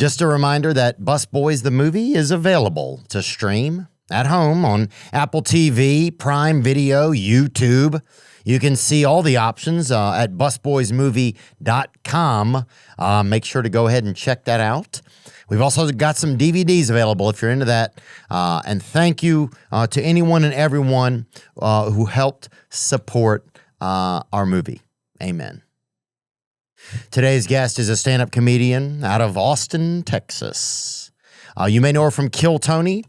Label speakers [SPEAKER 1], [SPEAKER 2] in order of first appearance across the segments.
[SPEAKER 1] Just a reminder that Busboys the movie is available to stream at home on Apple TV, Prime Video, YouTube. You can see all the options at busboysmovie.com. Make sure to go ahead and check that out. We've also got some DVDs available if you're into that. And thank you to anyone and everyone who helped support our movie. Amen. Today's guest is a stand-up comedian out of Austin, Texas. You may know her from Kill Tony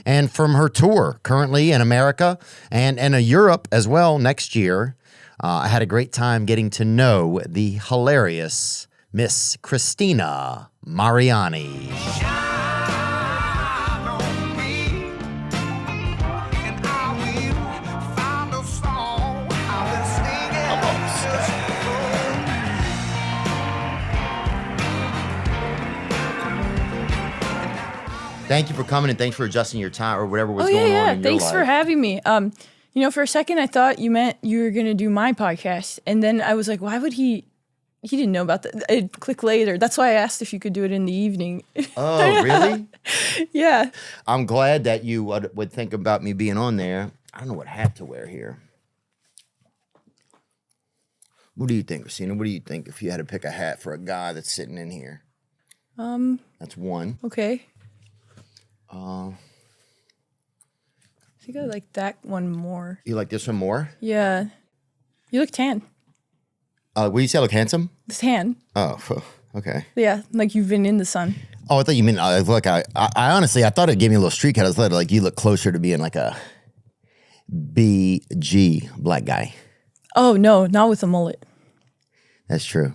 [SPEAKER 1] and from her tour currently in America and Europe as well next year. I had a great time getting to know the hilarious Miss Cristina Mariani. Thank you for coming and thanks for adjusting your time or whatever was going on in your life.
[SPEAKER 2] Thanks for having me. For a second I thought you meant you were going to do my podcast. And then I was like, why would he didn't know about that. I'd click later. That's why I asked if you could do it in the evening.
[SPEAKER 1] Oh, really?
[SPEAKER 2] Yeah.
[SPEAKER 1] I'm glad that you would think about me being on there. I don't know what hat to wear here. What do you think, Cristina? What do you think if you had to pick a hat for a guy that's sitting in here? That's one.
[SPEAKER 2] Okay. I think I like that one more.
[SPEAKER 1] You like this one more?
[SPEAKER 2] Yeah. You look tan.
[SPEAKER 1] What do you say? I look handsome?
[SPEAKER 2] Tan.
[SPEAKER 1] Oh, okay.
[SPEAKER 2] Yeah, like you've been in the sun.
[SPEAKER 1] Oh, I thought you meant look. I honestly, I thought it gave me a little streak cut. I thought like you look closer to being like a BG black guy.
[SPEAKER 2] Oh no, not with a mullet.
[SPEAKER 1] That's true.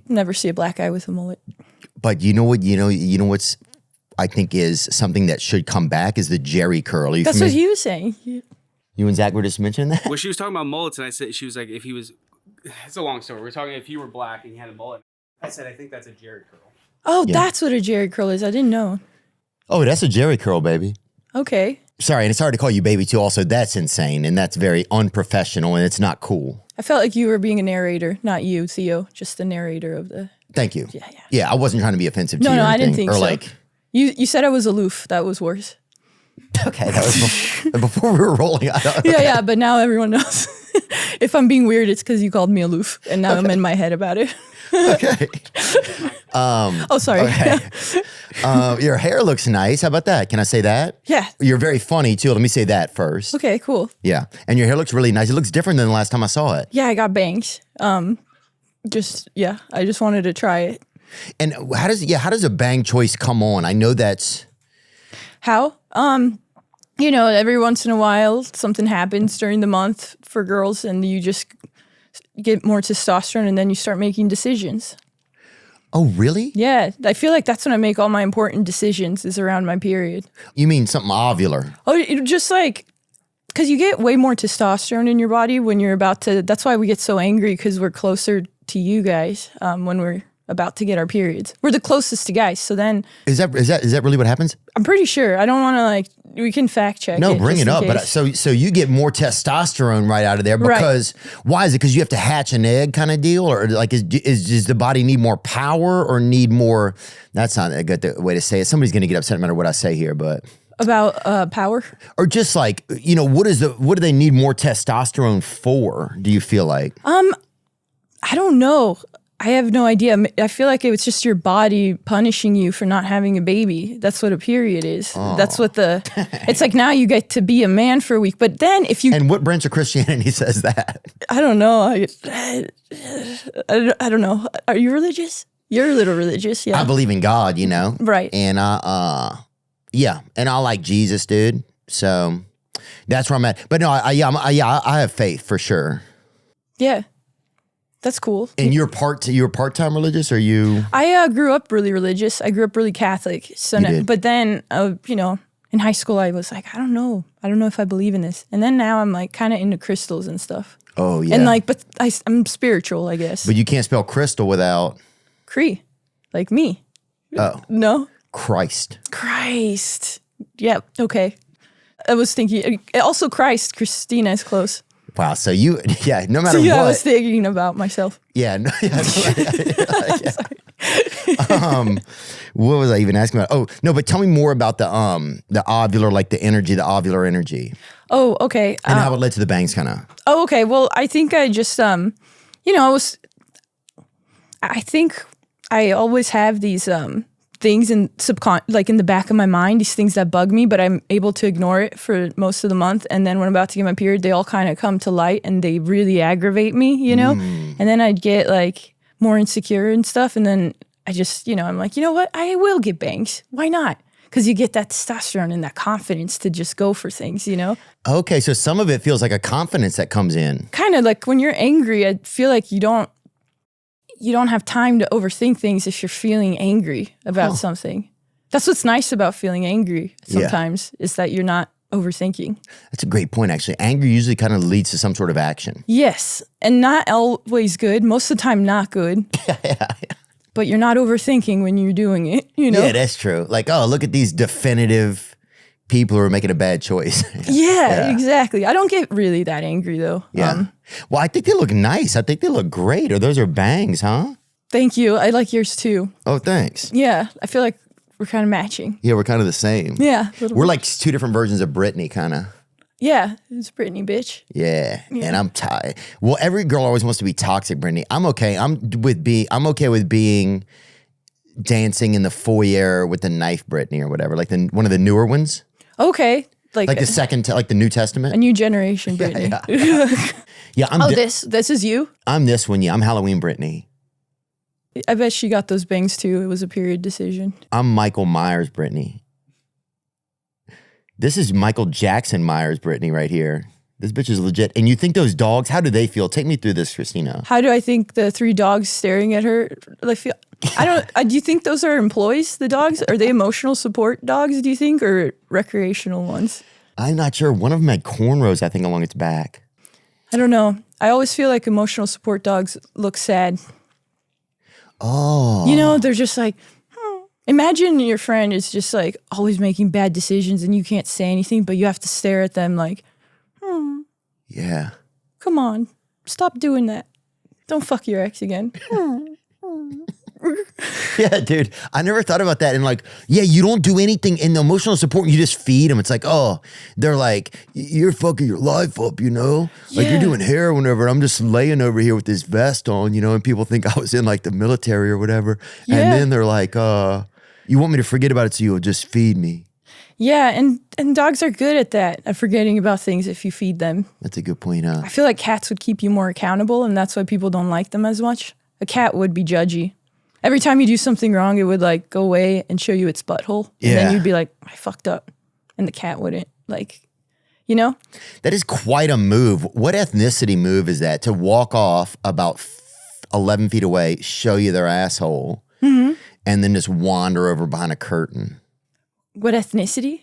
[SPEAKER 2] Never see a black guy with a mullet.
[SPEAKER 1] But you know what? You know what's I think is something that should come back is the Jerry curl.
[SPEAKER 2] That's what he was saying.
[SPEAKER 1] You and Zach were just mentioning that?
[SPEAKER 3] Well, she was talking about mullets, and I said, she was like, if he was, it's a long story. We're talking if you were black and you had a mullet. I said, I think that's a Jerry curl.
[SPEAKER 2] Oh, yeah. That's what a Jerry curl is. I didn't know.
[SPEAKER 1] Oh, that's a Jerry curl, baby.
[SPEAKER 2] Okay.
[SPEAKER 1] Sorry, and it's hard to call you baby too. Also, that's insane, and that's very unprofessional, and it's not cool.
[SPEAKER 2] I felt like you were being a narrator, not you, Theo, just the narrator of the.
[SPEAKER 1] Thank you.
[SPEAKER 2] Yeah.
[SPEAKER 1] Yeah, I wasn't trying to be offensive to you.
[SPEAKER 2] No,
[SPEAKER 1] or
[SPEAKER 2] I didn't think
[SPEAKER 1] or
[SPEAKER 2] so.
[SPEAKER 1] Like,
[SPEAKER 2] you said I was aloof. That was worse.
[SPEAKER 1] Okay, that was before we were rolling.
[SPEAKER 2] Yeah, but now everyone knows. If I'm being weird, it's because you called me aloof, and now I'm in my head about it.
[SPEAKER 1] Okay.
[SPEAKER 2] Sorry.
[SPEAKER 1] Okay. Your hair looks nice. How about that? Can I say that?
[SPEAKER 2] Yeah.
[SPEAKER 1] You're very funny too. Let me say that first.
[SPEAKER 2] Okay, cool.
[SPEAKER 1] Yeah, and your hair looks really nice. It looks different than the last time I saw it.
[SPEAKER 2] Yeah, I got bangs. I just wanted to try it.
[SPEAKER 1] And how does a bang choice come on? I know that's
[SPEAKER 2] how. Every once in a while something happens during the month for girls, and you just get more testosterone, and then you start making decisions.
[SPEAKER 1] Oh, really?
[SPEAKER 2] Yeah, I feel like that's when I make all my important decisions is around my period.
[SPEAKER 1] You mean something ovular?
[SPEAKER 2] Oh, just like, because you get way more testosterone in your body when you're about to, that's why we get so angry, because we're closer to you guys when we're about to get our periods. We're the closest to guys, so then... Is that
[SPEAKER 1] really what happens?
[SPEAKER 2] I'm pretty sure. I don't want to we can fact check.
[SPEAKER 1] No, bring it up. But so you get more testosterone right out of there because why is it? Because you have to hatch an egg kind of deal, or like does the body need more power or need more? That's not a good way to say it. Somebody's going to get upset no matter what I say here, but
[SPEAKER 2] about power
[SPEAKER 1] or just like what do they need more testosterone for? Do you feel like?
[SPEAKER 2] I don't know. I have no idea. I feel like it was just your body punishing you for not having a baby. That's what a period is. Oh. That's what it's like now you get to be a man for a week. But then if you...
[SPEAKER 1] And what branch of Christianity says that?
[SPEAKER 2] I don't know. I don't know. Are you religious? You're a little religious, yeah.
[SPEAKER 1] I believe in God,
[SPEAKER 2] Right.
[SPEAKER 1] And yeah. And I like Jesus, dude. So that's where I'm at. But no, I have faith for sure.
[SPEAKER 2] Yeah. That's cool.
[SPEAKER 1] And you're part-time religious, or you?
[SPEAKER 2] I grew up really religious. I grew up really Catholic. But then, in high school, I was like, I don't know if I believe in this. And then now I'm like kind of into crystals and stuff.
[SPEAKER 1] Oh yeah.
[SPEAKER 2] And but I'm spiritual, I guess.
[SPEAKER 1] But you can't spell crystal without
[SPEAKER 2] Cree, like me.
[SPEAKER 1] Oh
[SPEAKER 2] no.
[SPEAKER 1] Christ.
[SPEAKER 2] Yeah. Okay. I was thinking. Also, Christina is close.
[SPEAKER 1] Wow, so no matter what.
[SPEAKER 2] I was thinking about myself.
[SPEAKER 1] Yeah. What was I even asking about? Oh, no, but tell me more about the ovular, like the energy, the ovular energy.
[SPEAKER 2] Oh, okay.
[SPEAKER 1] And how it led to the bangs kind of.
[SPEAKER 2] Oh, okay. Well, I think I just, I think I always have these things in like in the back of my mind, these things that bug me, but I'm able to ignore it for most of the month. And then when I'm about to get my period, they all kind of come to light and they really aggravate me, you know? And then I'd get like more insecure and stuff. And then I just, I'm like, you know what? I will get bangs. Why not? Because you get that testosterone and that confidence to just go for things,
[SPEAKER 1] Okay, so some of it feels like a confidence that comes in.
[SPEAKER 2] Kind of like when you're angry, I feel like you don't have time to overthink things if you're feeling angry about something. That's what's nice about feeling angry sometimes is that you're not overthinking.
[SPEAKER 1] That's a great point, actually. Anger usually kind of leads to some sort of action.
[SPEAKER 2] Yes, and not always good. Most of the time, not good.
[SPEAKER 1] Yeah.
[SPEAKER 2] But you're not overthinking when you're doing it,
[SPEAKER 1] Yeah, that's true. Like, oh, look at these definitive people who are making a bad choice.
[SPEAKER 2] Yeah, exactly. I don't get really that angry, though.
[SPEAKER 1] Yeah. Well, I think they look nice. I think they look great. Or those are bangs, huh?
[SPEAKER 2] Thank you. I like yours, too.
[SPEAKER 1] Oh, thanks.
[SPEAKER 2] Yeah, I feel like we're kind of matching.
[SPEAKER 1] Yeah, we're kind of the same.
[SPEAKER 2] Yeah.
[SPEAKER 1] We're like two different versions of Britney, kind of.
[SPEAKER 2] Yeah, it's Britney, bitch.
[SPEAKER 1] Yeah, and I'm tired. Well, every girl always wants to be toxic, Britney. I'm okay. I'm okay with being dancing in the foyer with the knife, Britney, or whatever. Like one of the newer ones.
[SPEAKER 2] Okay,
[SPEAKER 1] like the second, like the New Testament.
[SPEAKER 2] A new generation, Britney.
[SPEAKER 1] Yeah.
[SPEAKER 2] This is you.
[SPEAKER 1] I'm this one. Yeah, I'm Halloween, Britney.
[SPEAKER 2] I bet she got those bangs too. It was a period decision.
[SPEAKER 1] I'm Michael Myers, Britney. This is Michael Jackson Myers, Britney, right here. This bitch is legit. And you think those dogs, how do they feel? Take me through this, Cristina.
[SPEAKER 2] How do I think the 3 dogs staring at her feel? I don't, do you think those are employees, the dogs? Are they emotional support dogs, do you think, or recreational ones?
[SPEAKER 1] I'm not sure. One of them had cornrows, I think, along its back.
[SPEAKER 2] I don't know. I always feel like emotional support dogs look sad.
[SPEAKER 1] Oh.
[SPEAKER 2] They're just like, imagine your friend is just like always making bad decisions and you can't say anything, but you have to stare at them like,
[SPEAKER 1] yeah.
[SPEAKER 2] Come on, stop doing that. Don't fuck your ex again.
[SPEAKER 1] Yeah, dude. I never thought about that. And like, yeah, you don't do anything in the emotional support. You just feed them. It's like, oh, they're like, you're fucking your life up, Like you're doing hair whenever I'm just laying over here with this vest on, and people think I was in like the military or whatever. Yeah. And then they're like, you want me to forget about it so you'll just feed me.
[SPEAKER 2] Yeah, and dogs are good at that, at forgetting about things if you feed them.
[SPEAKER 1] That's a good point, huh?
[SPEAKER 2] I feel like cats would keep you more accountable, and that's why people don't like them as much. A cat would be judgy. Every time you do something wrong, it would like go away and show you its butthole. And then you'd be like, I fucked up. And the cat wouldn't, That
[SPEAKER 1] is quite a move. What ethnicity move is that? To walk off about 11 feet away, show you their asshole, and then just wander over behind a curtain.
[SPEAKER 2] What ethnicity?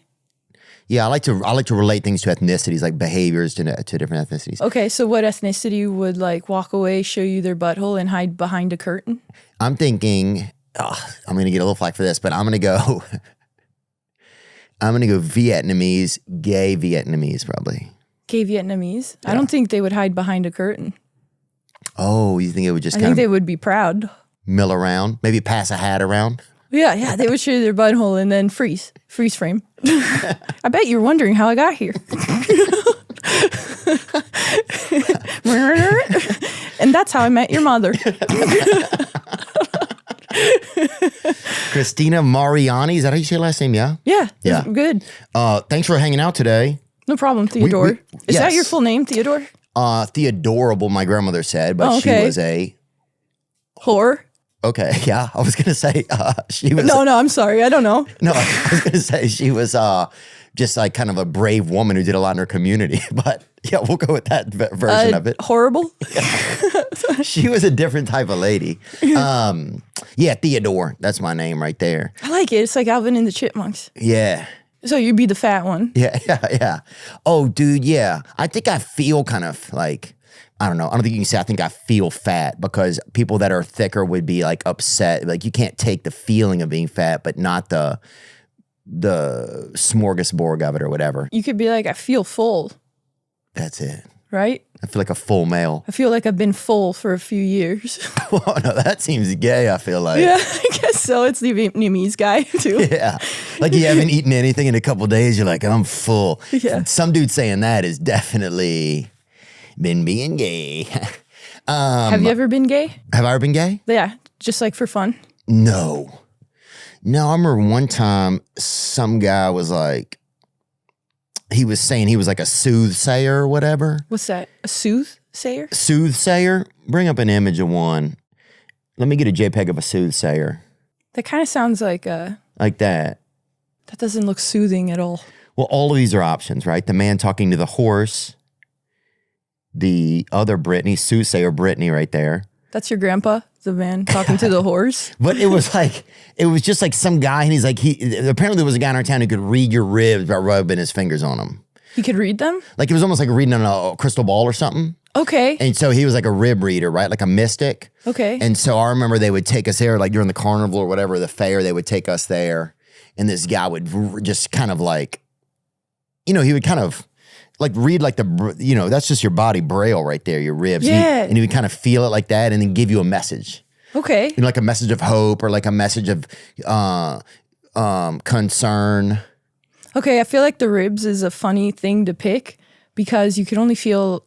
[SPEAKER 1] Yeah, I like to relate things to ethnicities, like behaviors to different ethnicities.
[SPEAKER 2] Okay, so what ethnicity would like walk away, show you their butthole, and hide behind a curtain?
[SPEAKER 1] I'm thinking, I'm gonna get a little flack for this, but I'm gonna go Vietnamese, gay Vietnamese, probably.
[SPEAKER 2] Gay Vietnamese? Yeah. I don't think they would hide behind a curtain.
[SPEAKER 1] Oh, you think it would just
[SPEAKER 2] I think they would be proud.
[SPEAKER 1] Mill around, maybe pass a hat around.
[SPEAKER 2] Yeah, they would show you their butthole and then freeze frame. I bet you're wondering how I got here. And that's how I met your mother.
[SPEAKER 1] Cristina Mariani, is that how you say your last name? Yeah?
[SPEAKER 2] Yeah. Good.
[SPEAKER 1] Thanks for hanging out today.
[SPEAKER 2] No problem, Theodore. Is that your full name, Theodore?
[SPEAKER 1] Theodorable, my grandmother said, but she was a...
[SPEAKER 2] whore?
[SPEAKER 1] Okay, yeah. I was going to say she was...
[SPEAKER 2] No, I'm sorry. I don't know.
[SPEAKER 1] No, I was going to say she was just like kind of a brave woman who did a lot in her community. But yeah, we'll go with that version of it.
[SPEAKER 2] Horrible?
[SPEAKER 1] She was a different type of lady. Yeah, Theodore. That's my name right there.
[SPEAKER 2] I like it. It's like Alvin and the Chipmunks.
[SPEAKER 1] Yeah.
[SPEAKER 2] So you'd be the fat one.
[SPEAKER 1] Yeah. Oh, dude, yeah. I think I feel kind of like... I don't know. I don't think you can say I think I feel fat, because people that are thicker would be like upset. Like you can't take the feeling of being fat, but not the smorgasbord of it or whatever.
[SPEAKER 2] You could be like, I feel full.
[SPEAKER 1] That's it.
[SPEAKER 2] right?
[SPEAKER 1] I feel like a full male.
[SPEAKER 2] I feel like I've been full for a few years.
[SPEAKER 1] Oh, no, that seems gay, I feel like.
[SPEAKER 2] Yeah, I guess so. It's the Vietnamese guy, too.
[SPEAKER 1] Yeah. Like you haven't eaten anything in a couple days. You're like, I'm full.
[SPEAKER 2] Yeah.
[SPEAKER 1] Some dude saying that is definitely been being gay.
[SPEAKER 2] Have you ever been gay?
[SPEAKER 1] Have I ever been gay?
[SPEAKER 2] Yeah, just like for fun.
[SPEAKER 1] No. No, I remember one time some guy was like, he was saying he was like a soothsayer or whatever.
[SPEAKER 2] What's that? A soothsayer?
[SPEAKER 1] Soothsayer? Bring up an image of one. Let me get a JPEG of a soothsayer.
[SPEAKER 2] That kind of sounds like
[SPEAKER 1] Like that.
[SPEAKER 2] that doesn't look soothing at all.
[SPEAKER 1] Well, all of these are options, right? The man talking to the horse, the other Brittany, soothsayer Brittany right there.
[SPEAKER 2] That's your grandpa, the man talking to the horse?
[SPEAKER 1] But it was just like some guy, and he's like, apparently there was a guy in our town who could read your ribs by rubbing his fingers on them.
[SPEAKER 2] He could read them?
[SPEAKER 1] Like it was almost like reading on a crystal ball or something.
[SPEAKER 2] Okay.
[SPEAKER 1] And so he was like a rib reader, right? Like a mystic.
[SPEAKER 2] Okay.
[SPEAKER 1] And so I remember they would take us there, like during the carnival or whatever, the fair, they would take us there. And this guy would just kind of like, he would kind of like read like that's just your body braille right there, your ribs.
[SPEAKER 2] Yeah.
[SPEAKER 1] And he would kind of feel it like that and then give you a message.
[SPEAKER 2] Okay.
[SPEAKER 1] Like a message of hope or like a message of concern.
[SPEAKER 2] Okay, I feel like the ribs is a funny thing to pick because you can only feel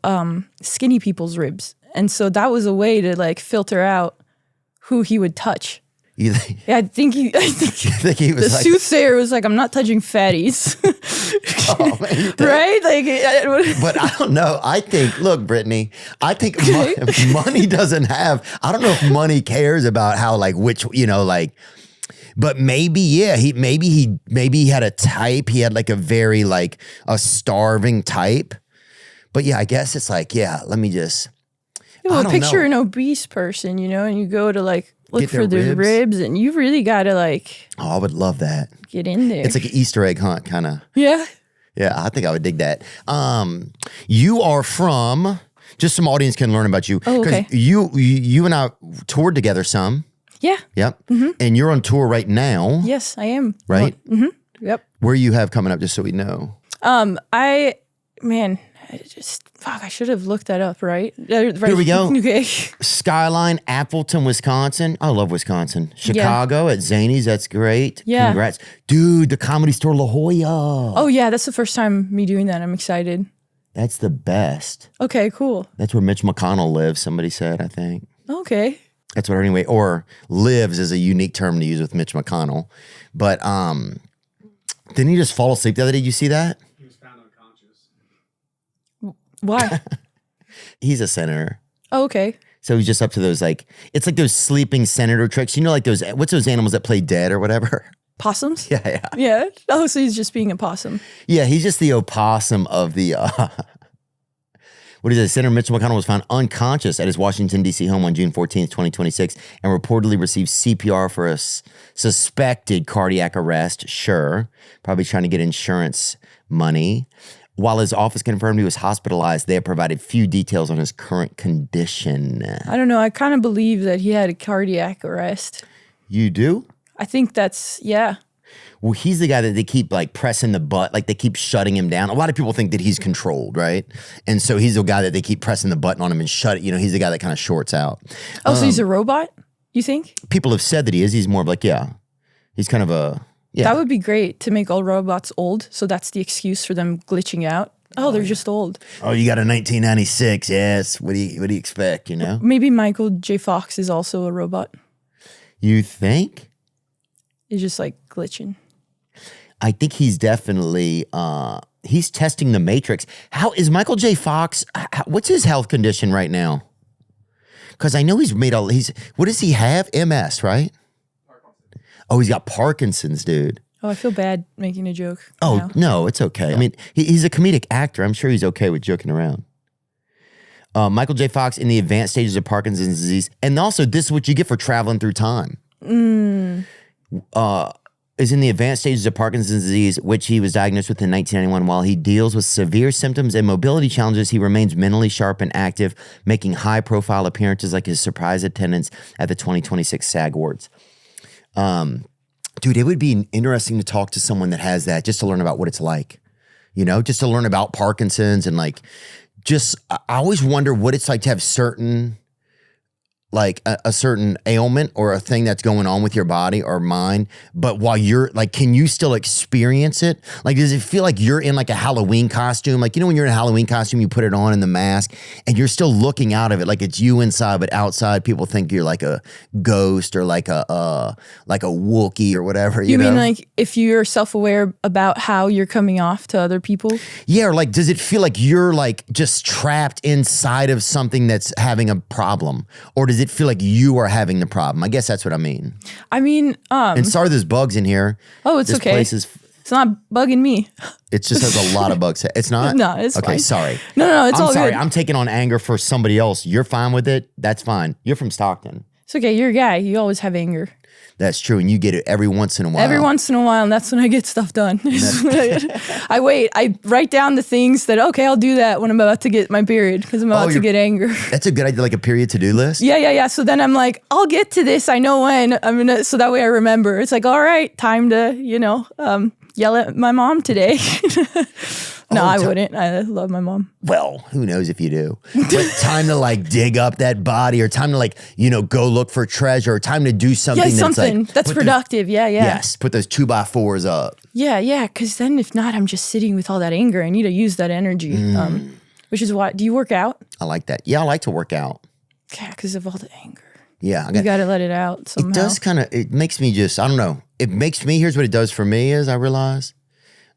[SPEAKER 2] skinny people's ribs. And so that was a way to like filter out who he would touch. Yeah, I think he
[SPEAKER 1] was
[SPEAKER 2] the
[SPEAKER 1] like,
[SPEAKER 2] soothsayer was like, I'm not touching fatties.
[SPEAKER 1] Oh, man,
[SPEAKER 2] right? Like,
[SPEAKER 1] but I don't know. I think, look, Brittany, I think money doesn't have, I don't know if money cares about how like which, but maybe, yeah, he had a type. He had like a very like a starving type. But yeah, I guess it's like, yeah, let me just.
[SPEAKER 2] Well, picture an obese person, and you go to like look for the ribs and you really got to like.
[SPEAKER 1] Oh, I would love that.
[SPEAKER 2] Get in there.
[SPEAKER 1] It's like an Easter egg hunt kind of.
[SPEAKER 2] Yeah.
[SPEAKER 1] Yeah, I think I would dig that. You are from, just some audience can learn about you.
[SPEAKER 2] Oh, okay.
[SPEAKER 1] You and I toured together some.
[SPEAKER 2] Yeah.
[SPEAKER 1] Yep. Mm-hmm. And you're on tour right now.
[SPEAKER 2] Yes, I am.
[SPEAKER 1] Right?
[SPEAKER 2] Mm-hmm. Yep.
[SPEAKER 1] Where you have coming up, just so we know.
[SPEAKER 2] I should have looked that up, right?
[SPEAKER 1] Here we go.
[SPEAKER 2] Okay.
[SPEAKER 1] Skyline, Appleton, Wisconsin. I love Wisconsin. Chicago at Zany's. That's great.
[SPEAKER 2] Yeah.
[SPEAKER 1] Congrats. Dude, the Comedy Store La Jolla.
[SPEAKER 2] Oh, yeah. That's the first time me doing that. I'm excited.
[SPEAKER 1] That's the best.
[SPEAKER 2] Okay, cool.
[SPEAKER 1] That's where Mitch McConnell lives, somebody said, I think.
[SPEAKER 2] Okay.
[SPEAKER 1] That's what anyway, or lives is a unique term to use with Mitch McConnell. But didn't he just fall asleep the other day? Did you see that?
[SPEAKER 3] He was found unconscious.
[SPEAKER 2] Why?
[SPEAKER 1] He's a senator.
[SPEAKER 2] Oh, okay.
[SPEAKER 1] So he's just up to those it's like those sleeping senator tricks. Like those, what's those animals that play dead or whatever?
[SPEAKER 2] Possums?
[SPEAKER 1] Yeah.
[SPEAKER 2] Yeah. Oh, so he's just being a possum.
[SPEAKER 1] Yeah, he's just the opossum of the, what is it? Senator Mitch McConnell was found unconscious at his Washington, D.C. home on June 14th, 2026, and reportedly received CPR for a suspected cardiac arrest. Sure. Probably trying to get insurance money. While his office confirmed he was hospitalized, they have provided few details on his current condition.
[SPEAKER 2] I don't know. I kind of believe that he had a cardiac arrest.
[SPEAKER 1] You do?
[SPEAKER 2] I think that's, yeah.
[SPEAKER 1] Well, he's the guy that they keep like pressing the butt, like they keep shutting him down. A lot of people think that he's controlled, right? And so he's the guy that they keep pressing the button on him and shut it. He's the guy that kind of shorts out.
[SPEAKER 2] Oh, so he's a robot, you think?
[SPEAKER 1] People have said that he is. He's more of like, yeah. He's kind of a, yeah.
[SPEAKER 2] That would be great to make all robots old. So that's the excuse for them glitching out. Oh, they're just old.
[SPEAKER 1] Oh, you got a 1996. Yes. What do you expect,
[SPEAKER 2] Maybe Michael J. Fox is also a robot.
[SPEAKER 1] You think?
[SPEAKER 2] He's just like glitching.
[SPEAKER 1] I think he's definitely, he's testing the Matrix. How is Michael J. Fox, what's his health condition right now? Because I know what does he have? MS, right? Parkinson's. Oh, he's got Parkinson's, dude.
[SPEAKER 2] Oh, I feel bad making a joke.
[SPEAKER 1] Oh,
[SPEAKER 2] now.
[SPEAKER 1] No, it's okay. I mean, he's a comedic actor. I'm sure he's okay with joking around. Michael J. Fox in the advanced stages of Parkinson's disease. And also, this is what you get for traveling through time. Is in the advanced stages of Parkinson's disease, which he was diagnosed with in 1991. While he deals with severe symptoms and mobility challenges, he remains mentally sharp and active, making high-profile appearances like his surprise attendance at the 2026 SAG Awards. Dude, it would be interesting to talk to someone that has that, just to learn about what it's like, just to learn about Parkinson's and like I always wonder what it's like to have certain, like a certain ailment or a thing that's going on with your body or mind, but while you're like, can you still experience it? Like, does it feel like you're in like a Halloween costume? Like, when you're in a Halloween costume, you put it on in the mask and you're still looking out of it. Like it's you inside, but outside people think you're like a ghost or like a Wookiee or whatever. You
[SPEAKER 2] mean
[SPEAKER 1] know?
[SPEAKER 2] like if you're self-aware about how you're coming off to other people?
[SPEAKER 1] Yeah. Or like, does it feel like you're like just trapped inside of something that's having a problem, or does it feel like you are having the problem? I guess that's what I mean. And sorry, there's bugs in here.
[SPEAKER 2] Oh, it's
[SPEAKER 1] this
[SPEAKER 2] okay.
[SPEAKER 1] Place is,
[SPEAKER 2] it's not bugging me.
[SPEAKER 1] it just has a lot of bugs. It's not?
[SPEAKER 2] No, it's
[SPEAKER 1] okay,
[SPEAKER 2] fine.
[SPEAKER 1] Sorry.
[SPEAKER 2] No, it's
[SPEAKER 1] I'm
[SPEAKER 2] all
[SPEAKER 1] sorry.
[SPEAKER 2] good.
[SPEAKER 1] I'm taking on anger for somebody else. You're fine with it. That's fine. You're from Stockton.
[SPEAKER 2] It's okay. You're a guy. You always have anger.
[SPEAKER 1] That's true. And you get it every once in a while.
[SPEAKER 2] Every once in a while, and that's when I get stuff done. I write down the things that, okay, I'll do that when I'm about to get my period because I'm about to get anger.
[SPEAKER 1] That's a good idea, like a period to-do list?
[SPEAKER 2] Yeah. So then I'm like, I'll get to this. I know when. So that way I remember. It's like, all right, time to, yell at my mom today. No, I wouldn't. I love my mom.
[SPEAKER 1] Well, who knows if you do. But time to like dig up that body, or time to like, go look for treasure, or time to do something
[SPEAKER 2] that's productive. Yeah.
[SPEAKER 1] Yes, put those 2x4s up.
[SPEAKER 2] Yeah, because then if not, I'm just sitting with all that anger. I need to use that energy, which is why, do you work out?
[SPEAKER 1] I like that. Yeah, I like to work out.
[SPEAKER 2] Yeah, because of all the anger.
[SPEAKER 1] Yeah.
[SPEAKER 2] You got to let it out somehow.
[SPEAKER 1] It does it makes me just, I don't know. It makes me, here's what it does for me is I realize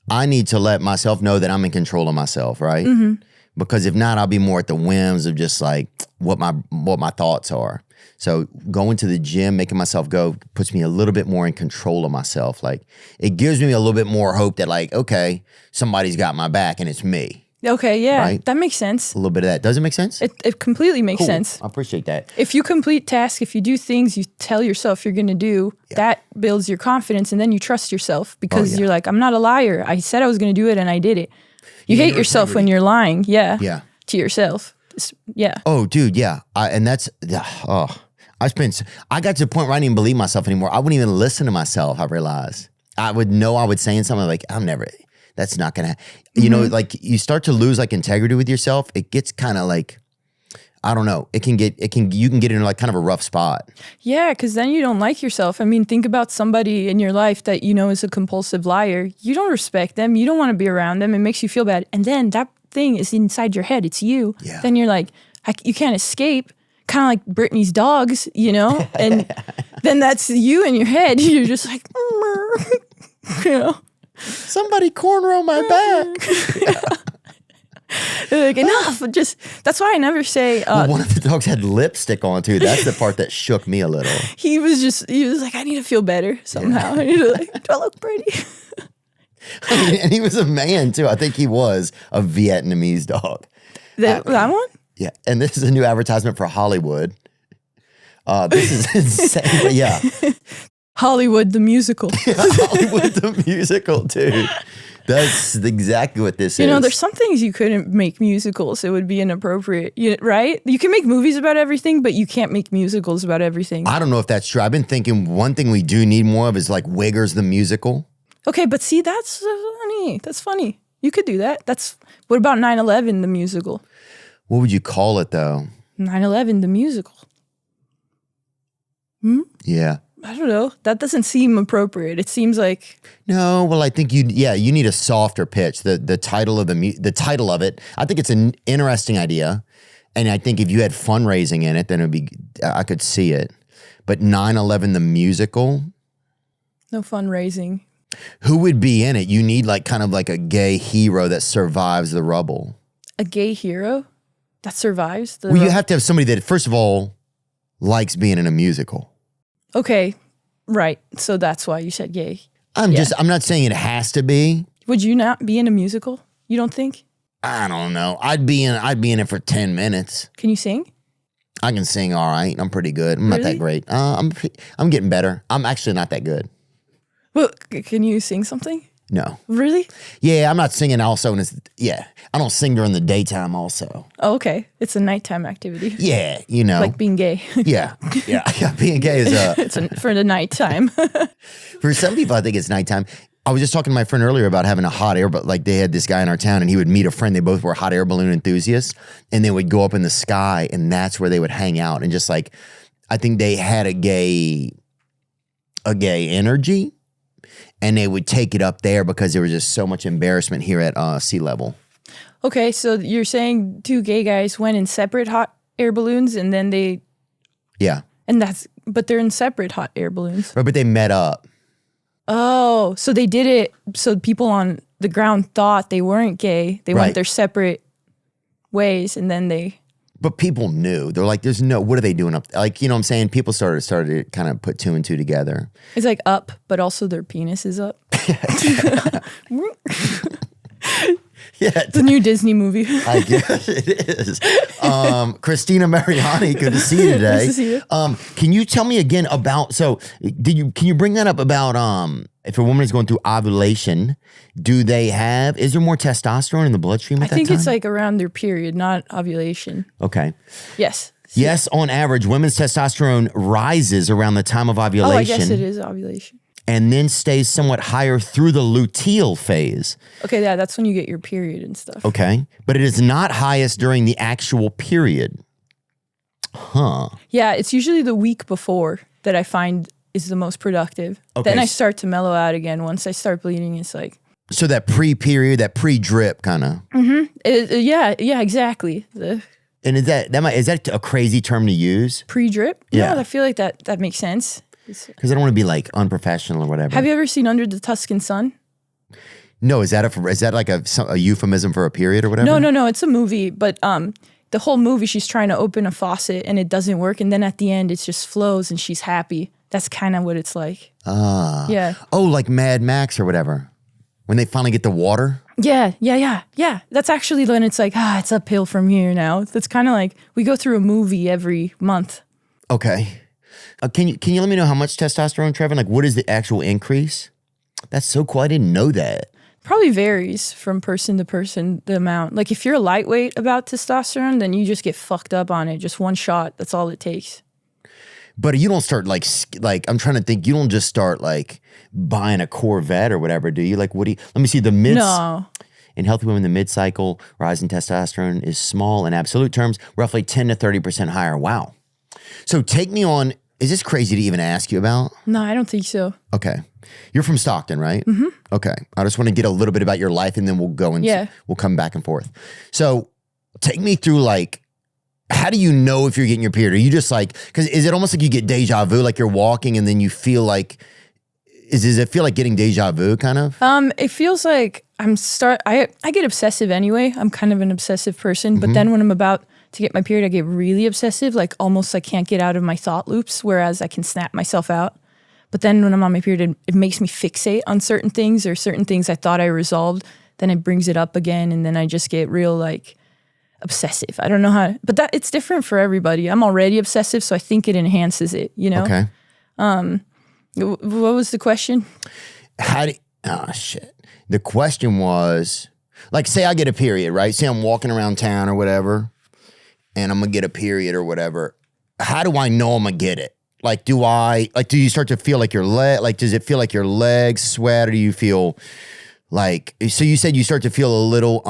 [SPEAKER 1] I need to let myself know that I'm in control of myself, right? Mm-hmm. Because if not, I'll be more at the whims of just like what my thoughts are. So going to the gym, making myself go, puts me a little bit more in control of myself. Like it gives me a little bit more hope that like, okay, somebody's got my back and it's me.
[SPEAKER 2] Okay, yeah,
[SPEAKER 1] right?
[SPEAKER 2] That makes sense.
[SPEAKER 1] A little bit of that. Does it make sense?
[SPEAKER 2] It completely makes sense.
[SPEAKER 1] I appreciate that.
[SPEAKER 2] If you complete tasks, if you do things you tell yourself you're going to do, that builds your confidence, and then you trust yourself because you're like, I'm not a liar. I said I was going to do it and I did it. You hate yourself when you're lying. Yeah. To yourself. Yeah.
[SPEAKER 1] Oh, dude. Yeah. I got to the point where I didn't even believe myself anymore. I wouldn't even listen to myself. I realized I would saying something like, that's not going to, like you start to lose like integrity with yourself. It gets kind of like, I don't know. You can get into like kind of a rough spot. Yeah.
[SPEAKER 2] Because then you don't like yourself. I mean, think about somebody in your life that is a compulsive liar. You don't respect them. You don't want to be around them. It makes you feel bad. And then that thing is inside your head. It's you. Yeah. Then you're like, you can't escape. Kind of like Brittany's dogs, and then that's you in your head. You're just like,
[SPEAKER 1] somebody cornrow my back.
[SPEAKER 2] Like, enough. That's why I never say.
[SPEAKER 1] One of the dogs had lipstick on too. That's the part that shook me a little. He was
[SPEAKER 2] like, I need to feel better somehow. I need to do I look pretty?
[SPEAKER 1] And he was a man too. I think he was a Vietnamese dog.
[SPEAKER 2] That one?
[SPEAKER 1] Yeah, and this is a new advertisement for Hollywood. This is insane, but yeah.
[SPEAKER 2] Hollywood the musical.
[SPEAKER 1] Yeah, Hollywood the musical, dude. That's exactly what this is.
[SPEAKER 2] There's some things you couldn't make musicals. It would be inappropriate, right? You can make movies about everything, but you can't make musicals about everything.
[SPEAKER 1] I don't know if that's true. I've been thinking one thing we do need more of is like Wiggers the musical.
[SPEAKER 2] Okay, but see, that's funny. That's funny. You could do that. What about 9/11 the musical?
[SPEAKER 1] What would you call it, though?
[SPEAKER 2] 9/11, the musical.
[SPEAKER 1] Yeah.
[SPEAKER 2] I don't know. That doesn't seem appropriate. It seems like...
[SPEAKER 1] No, well, I think you need a softer pitch. The title of the title of it, I think it's an interesting idea. And I think if you had fundraising in it, then I could see it. But 9/11, the musical?
[SPEAKER 2] No fundraising.
[SPEAKER 1] Who would be in it? You need like kind of like a gay hero that survives the rubble.
[SPEAKER 2] A gay hero? That survives?
[SPEAKER 1] Well, you have to have somebody that, first of all, likes being in a musical.
[SPEAKER 2] Okay, right. So that's why you said gay.
[SPEAKER 1] I'm not saying it has to be.
[SPEAKER 2] Would you not be in a musical? You don't think?
[SPEAKER 1] I don't know. I'd be in it for 10 minutes.
[SPEAKER 2] Can you sing?
[SPEAKER 1] I can sing all right. I'm pretty good. I'm not that great. I'm getting better. I'm actually not that good.
[SPEAKER 2] Well, can you sing something?
[SPEAKER 1] No.
[SPEAKER 2] Really?
[SPEAKER 1] Yeah, I'm not singing also. I don't sing during the daytime also.
[SPEAKER 2] Oh, okay. It's a nighttime activity.
[SPEAKER 1] Yeah,
[SPEAKER 2] Like being gay.
[SPEAKER 1] Yeah. Being gay is
[SPEAKER 2] it's for the nighttime.
[SPEAKER 1] For some people, I think it's nighttime. I was just talking to my friend earlier about having a hot air, but like they had this guy in our town and he would meet a friend. They both were hot air balloon enthusiasts and they would go up in the sky and that's where they would hang out. And just like, I think they had a gay energy and they would take it up there because there was just so much embarrassment here at sea level.
[SPEAKER 2] Okay, so you're saying two gay guys went in separate hot air balloons and then they...
[SPEAKER 1] Yeah.
[SPEAKER 2] But they're in separate hot air balloons.
[SPEAKER 1] Right, but they met up.
[SPEAKER 2] Oh, so they did it so people on the ground thought they weren't gay. They went their separate ways and then they...
[SPEAKER 1] But people knew. They're like, there's no, what are they doing up? Like, you know what I'm saying? People started to kind of put two and two together.
[SPEAKER 2] It's like up, but also their penis is up.
[SPEAKER 1] Yeah,
[SPEAKER 2] it's a new Disney movie.
[SPEAKER 1] I guess it is. Cristina Mariani, good to see you today.
[SPEAKER 2] Nice to see you.
[SPEAKER 1] Can you tell me again about, can you bring that up about if a woman is going through ovulation, is there more testosterone in the bloodstream at that time?
[SPEAKER 2] I think it's like around their period, not ovulation.
[SPEAKER 1] Okay.
[SPEAKER 2] Yes.
[SPEAKER 1] Yes, on average, women's testosterone rises around the time of ovulation.
[SPEAKER 2] Oh, I guess it is ovulation.
[SPEAKER 1] And then stays somewhat higher through the luteal phase.
[SPEAKER 2] Okay, yeah, that's when you get your period and stuff.
[SPEAKER 1] Okay, but it is not highest during the actual period. Huh.
[SPEAKER 2] Yeah, it's usually the week before that I find is the most productive.
[SPEAKER 1] Okay.
[SPEAKER 2] Then I start to mellow out again. Once I start bleeding, it's like...
[SPEAKER 1] So that pre-period, that pre-drip kind of.
[SPEAKER 2] Mm-hmm. Yeah, exactly.
[SPEAKER 1] And is that a crazy term to use?
[SPEAKER 2] Pre-drip?
[SPEAKER 1] Yeah.
[SPEAKER 2] No, I feel like that makes sense.
[SPEAKER 1] Because I don't want to be like unprofessional or whatever.
[SPEAKER 2] Have you ever seen Under the Tuscan Sun?
[SPEAKER 1] No, is that like a euphemism for a period or whatever?
[SPEAKER 2] No, it's a movie, but the whole movie she's trying to open a faucet and it doesn't work, and then at the end it just flows and she's happy. That's kind of what it's like.
[SPEAKER 1] Ah.
[SPEAKER 2] Yeah.
[SPEAKER 1] Oh, like Mad Max or whatever. When they finally get the water?
[SPEAKER 2] Yeah. That's actually when it's like, it's uphill from here now. That's kind of like we go through a movie every month.
[SPEAKER 1] Okay. Can you let me know how much testosterone, Trevor? Like, what is the actual increase? That's so cool. I didn't know that.
[SPEAKER 2] Probably varies from person to person, the amount. Like, if you're lightweight about testosterone, then you just get fucked up on it. Just one shot. That's all it takes.
[SPEAKER 1] But you don't start like I'm trying to think. You don't just start like buying a Corvette or whatever, do you? Like, what do you? Let me see the mids.
[SPEAKER 2] No.
[SPEAKER 1] In healthy women, the mid-cycle rise in testosterone is small in absolute terms, roughly 10 to 30% higher. Wow. So take me on. Is this crazy to even ask you about?
[SPEAKER 2] No, I don't think so.
[SPEAKER 1] Okay. You're from Stockton, right? Mm-hmm. Okay. I just want to get a little bit about your life and then we'll go and we'll come back and forth. So take me through like, how do you know if you're getting your period? Are you just like, because is it almost like you get deja vu, like you're walking and then you feel like, does it feel like getting deja vu kind of?
[SPEAKER 2] It feels like I get obsessive anyway. I'm kind of an obsessive person, but then when I'm about to get my period, I get really obsessive, like almost I can't get out of my thought loops, whereas I can snap myself out. But then when I'm on my period, it makes me fixate on certain things or certain things I thought I resolved. Then it brings it up again, and then I just get real like obsessive. I don't know how, but it's different for everybody. I'm already obsessive, so I think it enhances it, you know?
[SPEAKER 1] Okay.
[SPEAKER 2] What was the question?
[SPEAKER 1] The question was, like, say I get a period, right? Say I'm walking around town or whatever, and I'm gonna get a period or whatever. How do I know I'm gonna get it? Like, do you start to feel like does it feel like your legs sweat, or do you feel like, so you said you start to feel a little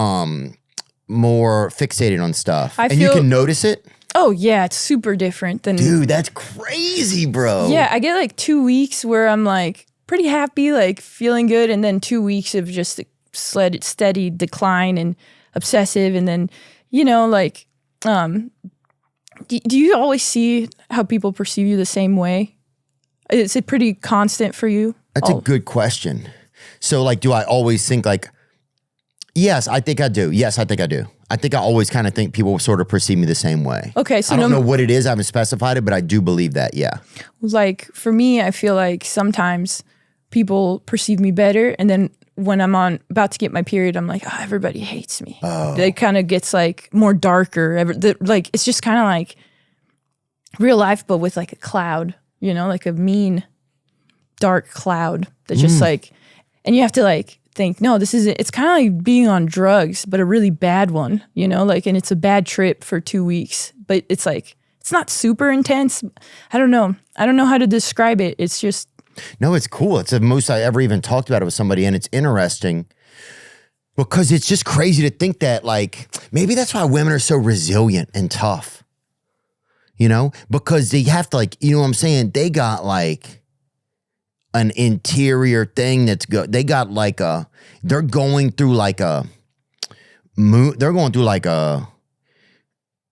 [SPEAKER 1] more fixated on stuff, and you can notice it?
[SPEAKER 2] Oh yeah, it's super different than...
[SPEAKER 1] Dude, that's crazy, bro.
[SPEAKER 2] Yeah, I get like 2 weeks where I'm like pretty happy, like feeling good, and then 2 weeks of just steady decline and obsessive, and then, you know, like, do you always see how people perceive you the same way? Is it pretty constant for you?
[SPEAKER 1] That's a good question. So like, do I always think like, yes, I think I do. Yes, I think I do. I think I always kind of think people sort of perceive me the same way.
[SPEAKER 2] Okay, so
[SPEAKER 1] I don't know what it is. I haven't specified it, but I do believe that, yeah.
[SPEAKER 2] Like, for me, I feel like sometimes people perceive me better, and then when I'm about to get my period, I'm like, everybody hates me. Oh. It kind of gets like more darker. Like, it's just kind of like real life, but with like a cloud, you know, like a mean, dark cloud that's just like, and you have to like think, no, it's kind of like being on drugs, but a really bad one, you know, like, and it's a bad trip for 2 weeks, but it's like, it's not super intense. I don't know how to describe it. It's just,
[SPEAKER 1] No, it's cool. It's the most I ever even talked about it with somebody, and it's interesting because it's just crazy to think that, like, maybe that's why women are so resilient and tough, you know, because they have to, like, you know what I'm saying? They got like an interior thing that's good. They got like they're going through like a moon. They're going through like a,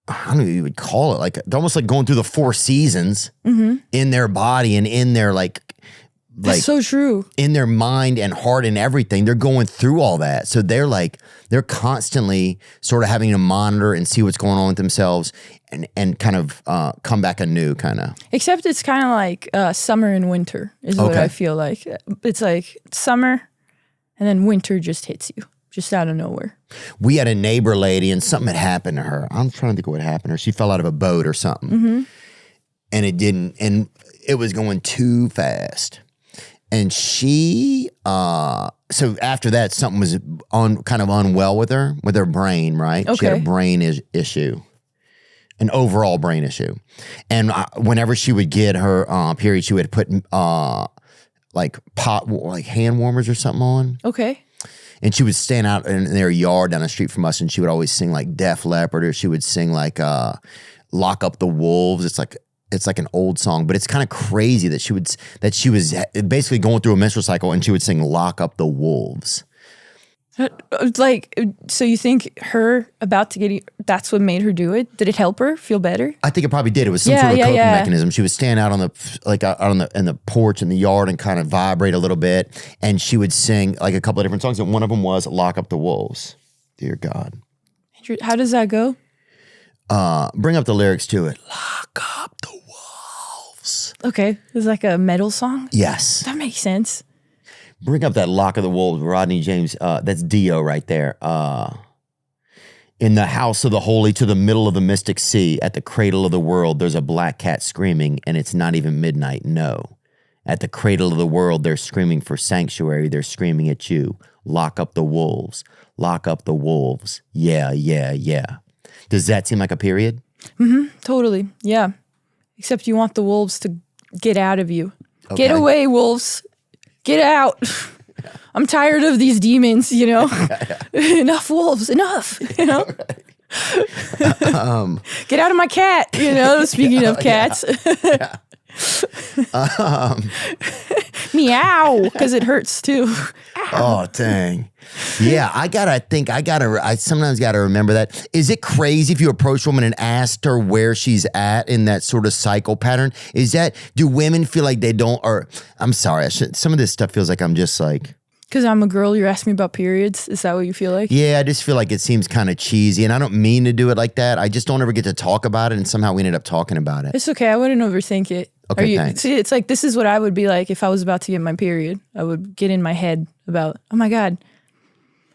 [SPEAKER 1] I don't know what you would call it. Like, they're almost like going through the 4 seasons in their body and in their
[SPEAKER 2] That's so true.
[SPEAKER 1] in their mind and heart and everything. They're going through all that. So they're constantly sort of having to monitor and see what's going on with themselves and kind of come back anew, kind of.
[SPEAKER 2] Except it's kind of like summer and winter is what I feel like. It's like summer and then winter just hits you. Just out of nowhere.
[SPEAKER 1] We had a neighbor lady and something had happened to her. I'm trying to think of what happened to her. She fell out of a boat or something. And it was going too fast. And she, so after that, something was kind of unwell with her brain, right?
[SPEAKER 2] Okay.
[SPEAKER 1] She had a brain issue, an overall brain issue. And whenever she would get her period, she would put like hand warmers or something on.
[SPEAKER 2] Okay.
[SPEAKER 1] And she would stand out in their yard down the street from us, and she would always sing like Def Leppard, or she would sing like Lock Up the Wolves. It's like an old song, but it's kind of crazy that she was basically going through a menstrual cycle and she would sing Lock Up the Wolves.
[SPEAKER 2] Like, so you think her about to get, that's what made her do it? Did it help her feel better?
[SPEAKER 1] I think it probably did. It was some sort of coping mechanism. She would stand out on the porch in the yard and kind of vibrate a little bit, and she would sing like a couple of different songs, and one of them was Lock Up the Wolves. Dear God.
[SPEAKER 2] How does that go?
[SPEAKER 1] Bring up the lyrics to it. Lock up the wolves.
[SPEAKER 2] Okay. It's like a metal song?
[SPEAKER 1] Yes.
[SPEAKER 2] That makes sense.
[SPEAKER 1] Bring up that Lock of the Wolves, Rodney James. That's Dio right there. In the house of the holy, to the middle of the mystic sea, at the cradle of the world, there's a black cat screaming, and it's not even midnight, no. At the cradle of the world, they're screaming for sanctuary. They're screaming at you. Lock up the wolves. Lock up the wolves. Yeah, yeah, yeah. Does that seem like a period?
[SPEAKER 2] Totally. Yeah. Except you want the wolves to get out of you.
[SPEAKER 1] Okay.
[SPEAKER 2] Get away, wolves. Get out. I'm tired of these demons, you know. Enough wolves, enough, you know. Get out of my cat, you know, speaking of cats. Meow, because it hurts too.
[SPEAKER 1] Oh, dang. Yeah, I sometimes gotta remember that. Is it crazy if you approach a woman and asked her where she's at in that sort of cycle pattern? Do women feel like they don't, or I'm sorry, some of this stuff feels like I'm just like.
[SPEAKER 2] Because I'm a girl, you're asking me about periods? Is that what you feel like?
[SPEAKER 1] Yeah, I just feel like it seems kind of cheesy, and I don't mean to do it like that. I just don't ever get to talk about it, and somehow we ended up talking about it.
[SPEAKER 2] It's okay, I wouldn't overthink it.
[SPEAKER 1] Okay, thanks.
[SPEAKER 2] See, it's like, this is what I would be like if I was about to get my period. I would get in my head about, oh my God.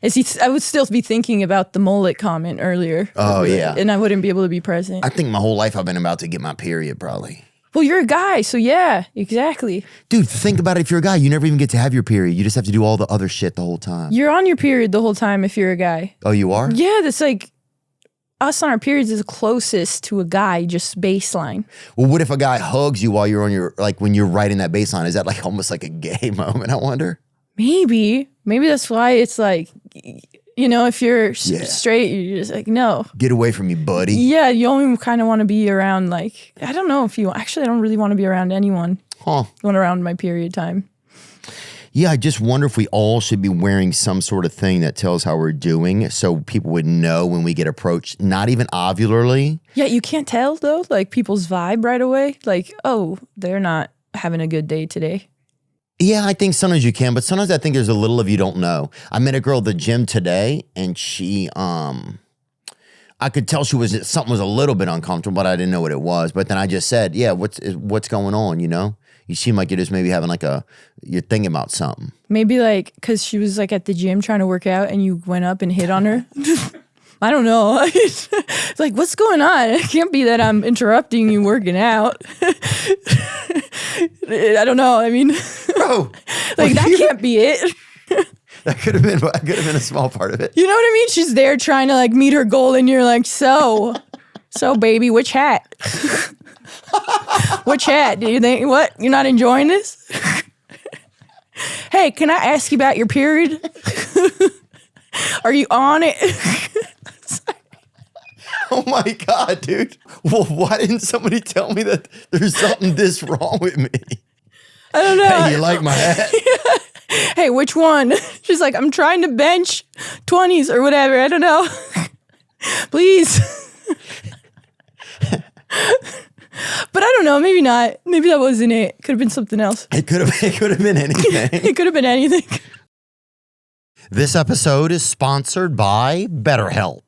[SPEAKER 2] I would still be thinking about the mullet comment earlier.
[SPEAKER 1] Oh, yeah.
[SPEAKER 2] And I wouldn't be able to be present.
[SPEAKER 1] I think my whole life I've been about to get my period, probably.
[SPEAKER 2] Well, you're a guy, so yeah, exactly.
[SPEAKER 1] Dude, think about it. If you're a guy, you never even get to have your period. You just have to do all the other shit the whole time.
[SPEAKER 2] You're on your period the whole time if you're a guy.
[SPEAKER 1] Oh, you are?
[SPEAKER 2] Yeah, that's like, us on our periods is closest to a guy, just baseline.
[SPEAKER 1] Well, what if a guy hugs you while you're on your, like when you're riding that baseline? Is that like almost like a gay moment, I wonder?
[SPEAKER 2] Maybe that's why it's like, you know, if you're straight, you're just like, no.
[SPEAKER 1] Get away from me, buddy.
[SPEAKER 2] Yeah, you only kind of want to be around, like, I don't know if you, actually I don't really want to be around anyone. Going around my period time.
[SPEAKER 1] Yeah, I just wonder if we all should be wearing some sort of thing that tells how we're doing so people would know when we get approached, not even ovularly.
[SPEAKER 2] Yeah, you can't tell though, like people's vibe right away. Like, oh, they're not having a good day today.
[SPEAKER 1] Yeah, I think sometimes you can, but sometimes I think there's a little of you don't know. I met a girl at the gym today, and she, I could tell something was a little bit uncomfortable, but I didn't know what it was. But then I just said, yeah, what's going on, you know? You seem like you're just maybe having you're thinking about something. Maybe
[SPEAKER 2] like, because she was like at the gym trying to work out and you went up and hit on her. I don't know. It's like, what's going on? It can't be that I'm interrupting you working out. I don't know. I mean,
[SPEAKER 1] bro,
[SPEAKER 2] like that can't be it.
[SPEAKER 1] That could have been a small part of it.
[SPEAKER 2] You know what I mean? She's there trying to like meet her goal, and you're like, so baby, which hat? Which hat? Do you think what? You're not enjoying this? Hey, can I ask you about your period? Are you on it?
[SPEAKER 1] Oh my God, dude. Well, why didn't somebody tell me that there's something this wrong with me?
[SPEAKER 2] I don't know.
[SPEAKER 1] Hey, you like my hat?
[SPEAKER 2] Hey, which one? She's like, I'm trying to bench 20s or whatever. I don't know. Please. But I don't know. Maybe not. Maybe that wasn't it. Could have been something else.
[SPEAKER 1] It could have been anything.
[SPEAKER 2] It could have been anything.
[SPEAKER 1] This episode is sponsored by BetterHelp.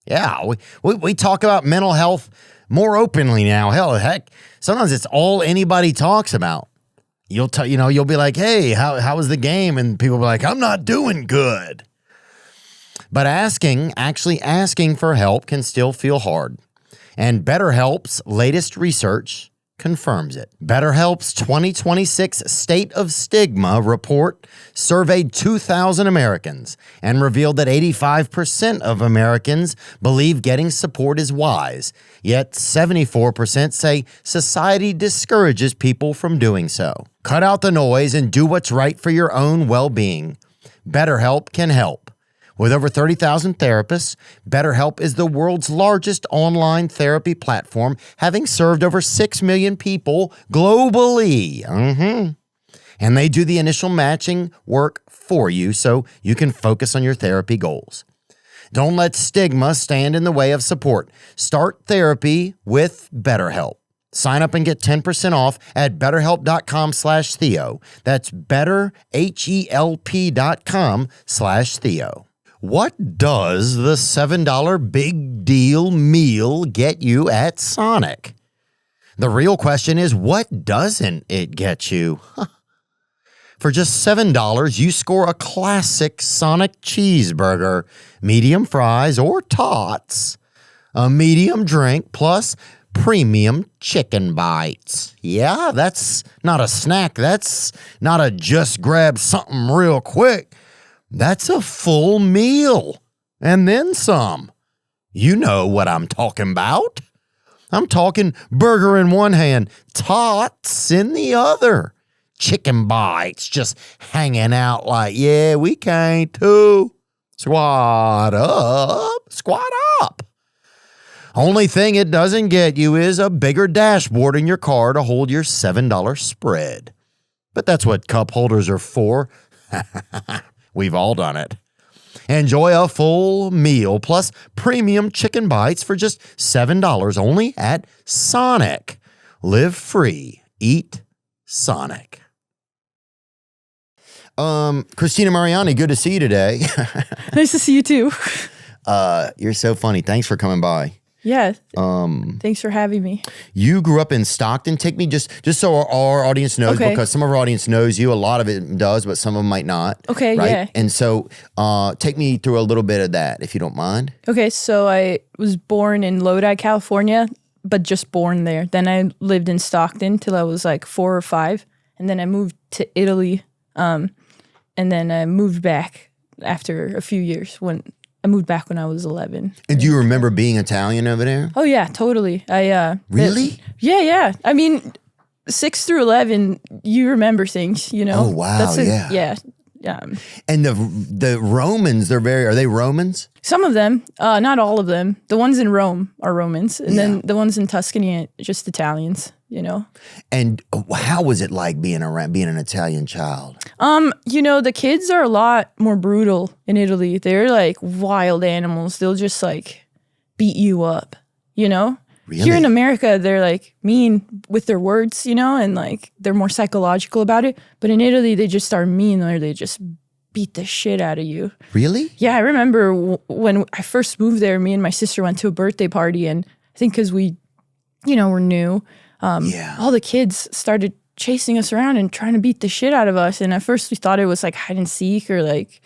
[SPEAKER 1] Yeah, we talk about mental health more openly now. Heck, sometimes it's all anybody talks about. You'll be like, hey, how was the game? And people will be like, I'm not doing good. But actually asking for help can still feel hard. And BetterHelp's latest research confirms it. BetterHelp's 2026 State of Stigma report surveyed 2,000 Americans and revealed that 85% of Americans believe getting support is wise, yet 74% say society discourages people from doing so. Cut out the noise and do what's right for your own well-being. BetterHelp can help. With over 30,000 therapists, BetterHelp is the world's largest online therapy platform, having served over 6 million people globally. And they do the initial matching work for you so you can focus on your therapy goals. Don't let stigma stand in the way of support. Start therapy with BetterHelp. Sign up and get 10% off at betterhelp.com/Theo. That's betterhelp.com/Theo. What does the $7 big deal meal get you at Sonic? The real question is, what doesn't it get you? For just $7, you score a classic Sonic cheeseburger, medium fries or tots, a medium drink, plus premium chicken bites. Yeah, that's not a snack. That's not a just grab something real quick. That's a full meal. And then some. You know what I'm talking about. I'm talking burger in one hand, tots in the other. Chicken bites just hanging out like, yeah, we came too. Squat up. Only thing it doesn't get you is a bigger dashboard in your car to hold your $7 spread. But that's what cup holders are for. We've all done it. Enjoy a full meal plus premium chicken bites for just $7 only at Sonic. Live free. Eat Sonic. Cristina Mariani, good to see you today.
[SPEAKER 2] Nice to see you too.
[SPEAKER 1] You're so funny. Thanks for coming by.
[SPEAKER 2] Yeah. Thanks for having me.
[SPEAKER 1] You grew up in Stockton. Take me just so our audience knows, because some of our audience knows you. A lot of it does, but some of them might not.
[SPEAKER 2] Okay,
[SPEAKER 1] right?
[SPEAKER 2] yeah.
[SPEAKER 1] And so take me through a little bit of that, if you don't mind.
[SPEAKER 2] Okay, so I was born in Lodi, California, but just born there. Then I lived in Stockton till I was like 4 or 5. And then I moved to Italy. And then I moved back after a few years when I moved back when I was 11.
[SPEAKER 1] And do you remember being Italian over there?
[SPEAKER 2] Oh yeah, totally.
[SPEAKER 1] Really?
[SPEAKER 2] Yeah. I mean, 6 through 11, you remember things, you know.
[SPEAKER 1] Oh wow, yeah. And the Romans, are they Romans?
[SPEAKER 2] Some of them, not all of them. The ones in Rome are Romans, and then the ones in Tuscany are just Italians, you know.
[SPEAKER 1] And how was it like being an Italian child?
[SPEAKER 2] You know, the kids are a lot more brutal in Italy. They're like wild animals. They'll just like beat you up, you know?
[SPEAKER 1] Really?
[SPEAKER 2] Here in America, they're like mean with their words, you know, and like they're more psychological about it. But in Italy, they just are mean, or they just beat the shit out of you.
[SPEAKER 1] Really?
[SPEAKER 2] Yeah, I remember when I first moved there, me and my sister went to a birthday party, and I think because we, you know, were new, all the kids started chasing us around and trying to beat the shit out of us. And at first we thought it was like hide and seek or like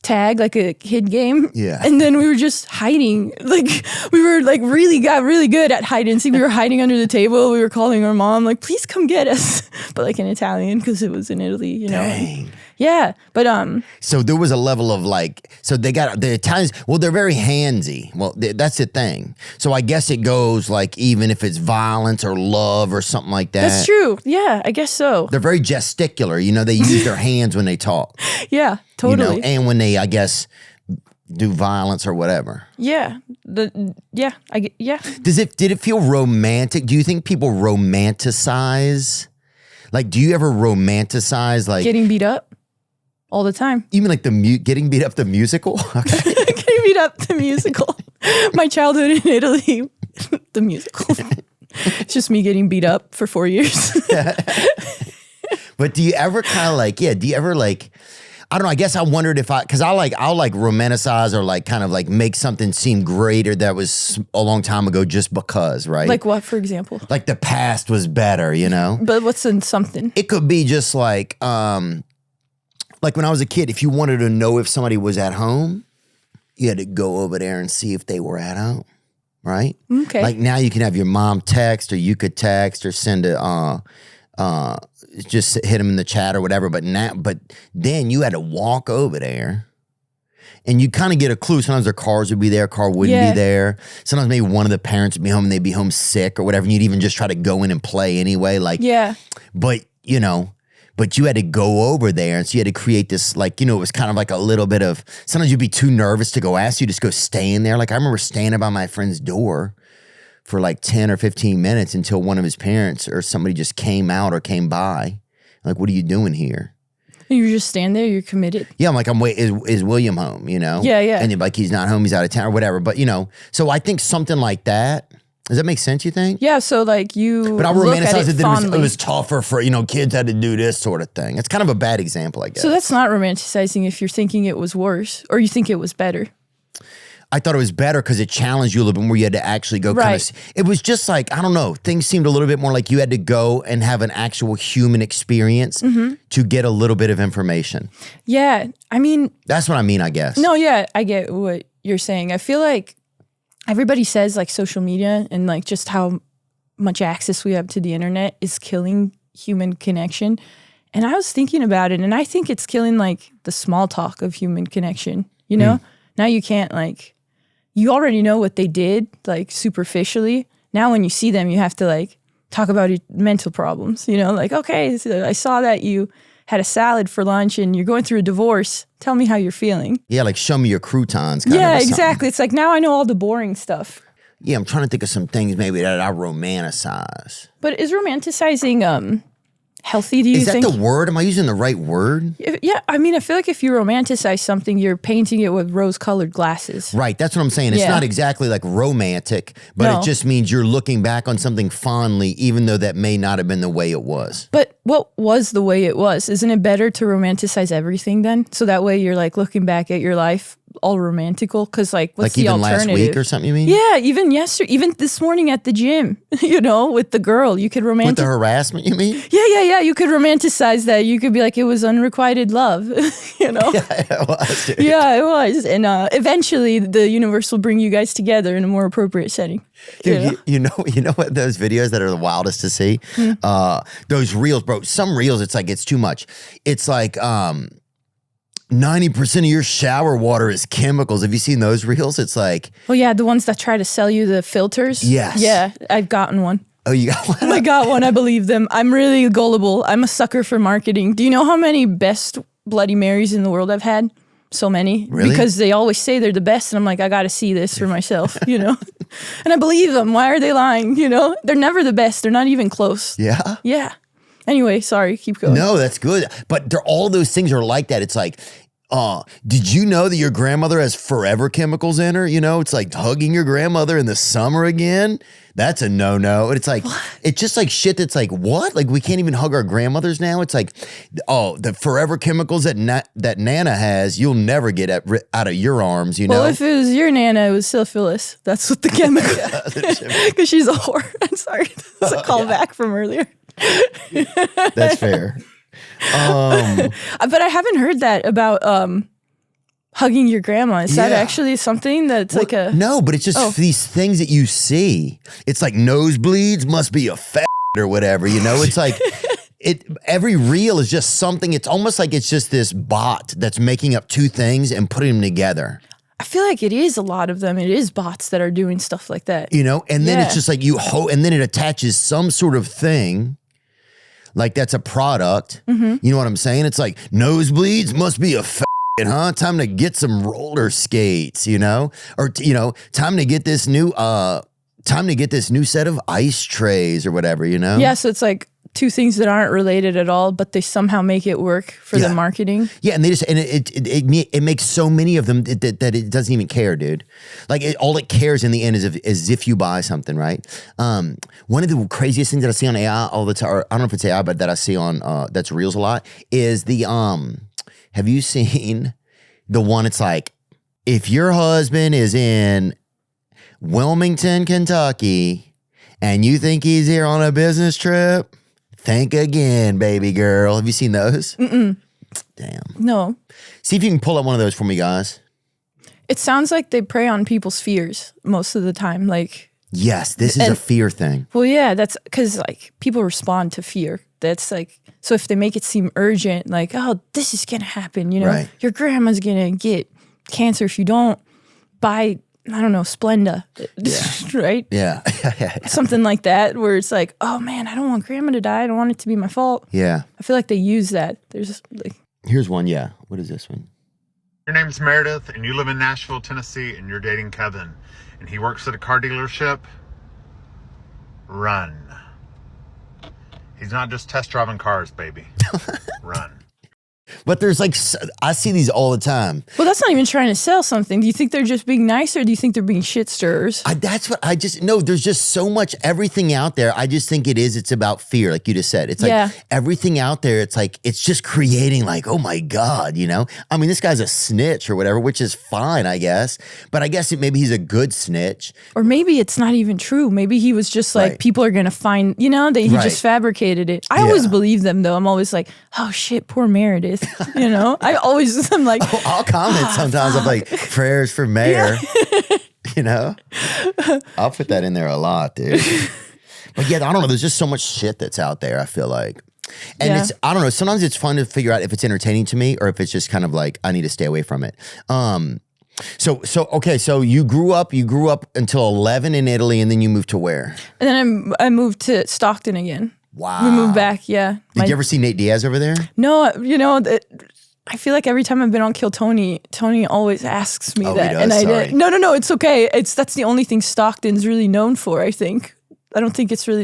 [SPEAKER 2] tag, like a kid game.
[SPEAKER 1] Yeah.
[SPEAKER 2] And then we were just hiding. Like we were like got really good at hide and seek. We were hiding under the table. We were calling our mom like, please come get us. But like in Italian, because it was in Italy, you know.
[SPEAKER 1] Dang.
[SPEAKER 2] Yeah, but
[SPEAKER 1] So there was a level of like, so they got the Italians. Well, they're very handsy. Well, that's the thing. So I guess it goes like even if it's violence or love or something like that.
[SPEAKER 2] that's true. Yeah, I guess so.
[SPEAKER 1] They're very gesticular. You know, they use their hands when they talk.
[SPEAKER 2] Yeah, totally.
[SPEAKER 1] You know, and when they, I guess, do violence or whatever.
[SPEAKER 2] Yeah, did it
[SPEAKER 1] feel romantic? Do you think people romanticize? Like, do you ever romanticize like
[SPEAKER 2] getting beat up all the time?
[SPEAKER 1] Even like getting beat up the musical? Okay.
[SPEAKER 2] Getting beat up the musical. My childhood in Italy, the musical. It's just me getting beat up for 4 years.
[SPEAKER 1] But do you ever kind of like, do you ever like, I don't know, I guess I wondered if because I'll like romanticize or like kind of like make something seem greater that was a long time ago just because, right?
[SPEAKER 2] Like what, for example?
[SPEAKER 1] Like the past was better, you know?
[SPEAKER 2] But what's in something?
[SPEAKER 1] It could be just like when I was a kid, if you wanted to know if somebody was at home, you had to go over there and see if they were at home, right?
[SPEAKER 2] Okay.
[SPEAKER 1] Like now you can have your mom text or you could text or send just hit them in the chat or whatever. But then you had to walk over there and you kind of get a clue. Sometimes their cars would be there, car wouldn't be there. Sometimes maybe one of the parents would be home and they'd be home sick or whatever. And you'd even just try to go in and play anyway. Like, but you know, but you had to go over there. And so you had to create this, like, you know, it was kind of like a little bit of, sometimes you'd be too nervous to go ask, you just go stay in there. Like I remember standing by my friend's door for like 10 or 15 minutes until one of his parents or somebody just came out or came by. Like, what are you doing here?
[SPEAKER 2] You just stand there, you're committed.
[SPEAKER 1] Yeah, I'm like, is William home, you know?
[SPEAKER 2] Yeah, yeah.
[SPEAKER 1] And you're like, he's not home, he's out of town or whatever. But, you know, so I think something like that, does that make sense, you think?
[SPEAKER 2] Yeah, so like you
[SPEAKER 1] But I
[SPEAKER 2] look at
[SPEAKER 1] romanticize
[SPEAKER 2] it
[SPEAKER 1] it
[SPEAKER 2] fondly.
[SPEAKER 1] that it was tougher for, you know, kids had to do this sort of thing. It's kind of a bad example, I guess.
[SPEAKER 2] So that's not romanticizing if you're thinking it was worse or you think it was better.
[SPEAKER 1] I thought it was better because it challenged you a little bit more. You had to actually go kind of, it was just like, I don't know, things seemed a little bit more like you had to go and have an actual human experience to get a little bit of information.
[SPEAKER 2] Yeah, I mean.
[SPEAKER 1] That's what I mean, I guess.
[SPEAKER 2] No, yeah, I get what you're saying. I feel like everybody says like social media and like just how much access we have to the internet is killing human connection. And I was thinking about it and I think it's killing like the small talk of human connection, you know? Now you can't like, you already know what they did, like superficially. Now when you see them, you have to like talk about your mental problems, you know, like, okay, so I saw that you had a salad for lunch and you're going through a divorce. Tell me how you're feeling.
[SPEAKER 1] Yeah, like show me your croutons. Kind
[SPEAKER 2] yeah,
[SPEAKER 1] of
[SPEAKER 2] exactly. It's like now I know all the boring stuff.
[SPEAKER 1] Yeah, I'm trying to think of some things maybe that I romanticize.
[SPEAKER 2] But is romanticizing healthy, do you think?
[SPEAKER 1] Is that the word? Am I using the right word?
[SPEAKER 2] Yeah, I mean, I feel like if you romanticize something, you're painting it with rose-colored glasses.
[SPEAKER 1] Right, that's what I'm saying. It's not exactly like romantic, but it just means you're looking back on something fondly, even though that may not have been the way it was.
[SPEAKER 2] But what was the way it was? Isn't it better to romanticize everything then? So that way you're like looking back at your life all romantical, because like what's the
[SPEAKER 1] even
[SPEAKER 2] alternative?
[SPEAKER 1] Last week or something, you mean?
[SPEAKER 2] Yeah, even yesterday, even this morning at the gym, you know, with the girl, you could
[SPEAKER 1] With the harassment, you mean?
[SPEAKER 2] Yeah. You could romanticize that. You could be like, it was unrequited love, you know?
[SPEAKER 1] Yeah, it was. Dude.
[SPEAKER 2] Yeah, it was. And eventually the universe will bring you guys together in a more appropriate setting.
[SPEAKER 1] Dude, you know what those videos that are the wildest to see? Those reels, bro. Some reels, it's like, it's too much. It's like, 90% of your shower water is chemicals. Have you seen those reels? It's like...
[SPEAKER 2] Oh, yeah, the ones that try to sell you the filters?
[SPEAKER 1] Yes.
[SPEAKER 2] Yeah, I've gotten one.
[SPEAKER 1] Oh, you got one?
[SPEAKER 2] I got one. I believe them. I'm really gullible. I'm a sucker for marketing. Do you know how many best Bloody Marys in the world I've had? So many.
[SPEAKER 1] Really?
[SPEAKER 2] Because they always say they're the best, and I'm like, I got to see this for myself, you know? And I believe them. Why are they lying, you know? They're never the best. They're not even close.
[SPEAKER 1] Yeah?
[SPEAKER 2] Yeah. Anyway, sorry, keep going.
[SPEAKER 1] No, that's good. But all those things are like that. It's like, did you know that your grandmother has forever chemicals in her? You know, it's like hugging your grandmother in the summer again. That's a no-no. It's like, it's just like shit that's like, what? Like we can't even hug our grandmothers now? It's like, the forever chemicals that Nana has, you'll never get out of your arms, you know?
[SPEAKER 2] Well, if it was your Nana, it was syphilis. That's what the chemical... Because she's a whore. I'm sorry. That's a callback from earlier.
[SPEAKER 1] That's fair.
[SPEAKER 2] But I haven't heard that about hugging your grandma. Is that actually something that's like a...
[SPEAKER 1] No, but it's just these things that you see. It's like nosebleeds must be a fat or whatever, you know? It's like, every reel is just something. It's almost like it's just this bot that's making up two things and putting them together.
[SPEAKER 2] I feel like it is a lot of them. It is bots that are doing stuff like that.
[SPEAKER 1] You know, and then it's just like and then it attaches some sort of thing. Like that's a product. You know what I'm saying? It's like nosebleeds must be a huh? Time to get some roller skates, you know? Or, you know, time to get this new set of ice trays or whatever, you know?
[SPEAKER 2] Yeah, so it's like two things that aren't related at all, but they somehow make it work for the marketing.
[SPEAKER 1] Yeah, and they just it makes so many of them that it doesn't even care, dude. Like all it cares in the end is if you buy something, right? One of the craziest things that I see on AI all the time, or I don't know if it's AI, but that I see on that's Reels a lot is the have you seen the one? It's like if your husband is in Wilmington, Kentucky, and you think he's here on a business trip, think again, baby girl. Have you seen those?
[SPEAKER 2] Mm-mm.
[SPEAKER 1] Damn.
[SPEAKER 2] No.
[SPEAKER 1] See if you can pull up one of those for me, guys.
[SPEAKER 2] It sounds like they prey on people's fears most of the time. Like,
[SPEAKER 1] yes, this is a fear thing.
[SPEAKER 2] Well, yeah, that's because like people respond to fear. That's like, so if they make it seem urgent, like, oh, this is going to happen, you know, your grandma's going to get cancer if you don't buy, I don't know, Splenda, right?
[SPEAKER 1] Yeah.
[SPEAKER 2] Something like that, where it's like, oh man, I don't want grandma to die. I don't want it to be my fault.
[SPEAKER 1] Yeah.
[SPEAKER 2] I feel like they use that. There's like,
[SPEAKER 1] here's one. Yeah. What is this one?
[SPEAKER 4] Your name's Meredith, and you live in Nashville, Tennessee, and you're dating Kevin, and he works at a car dealership. Run. He's not just test driving cars, baby. Run.
[SPEAKER 1] But there's like, I see these all the time.
[SPEAKER 2] Well, that's not even trying to sell something. Do you think they're just being nice, or do you think they're being shit stirrers?
[SPEAKER 1] That's what I just, no, there's just so much, everything out there. I just think it's about fear, like you just said. It's like everything out there, it's like, it's just creating like, oh my God, you know? I mean, this guy's a snitch or whatever, which is fine, I guess. But I guess maybe he's a good snitch.
[SPEAKER 2] Or maybe it's not even true. Maybe he was just like, people are going to find, you know, that he just fabricated it. I always believe them though. I'm always like, oh shit, poor Meredith. You know, I'm like,
[SPEAKER 1] I'll comment sometimes. I'm like, prayers for mayor. You know, I'll put that in there a lot, dude. But yeah, I don't know. There's just so much shit that's out there, I feel like. And it's, I don't know. Sometimes it's fun to figure out if it's entertaining to me or if it's just kind of like, I need to stay away from it. Okay. So you grew up until 11 in Italy, and then you moved to where? And
[SPEAKER 2] then I moved to Stockton again.
[SPEAKER 1] Wow.
[SPEAKER 2] We moved back, yeah.
[SPEAKER 1] Did you ever see Nate Diaz over there?
[SPEAKER 2] No, you know, I feel like every time I've been on Kill Tony always asks me that.
[SPEAKER 1] He does?
[SPEAKER 2] And I
[SPEAKER 1] Sorry.
[SPEAKER 2] did. No, it's okay. That's the only thing Stockton's really known for, I think. I don't think it's really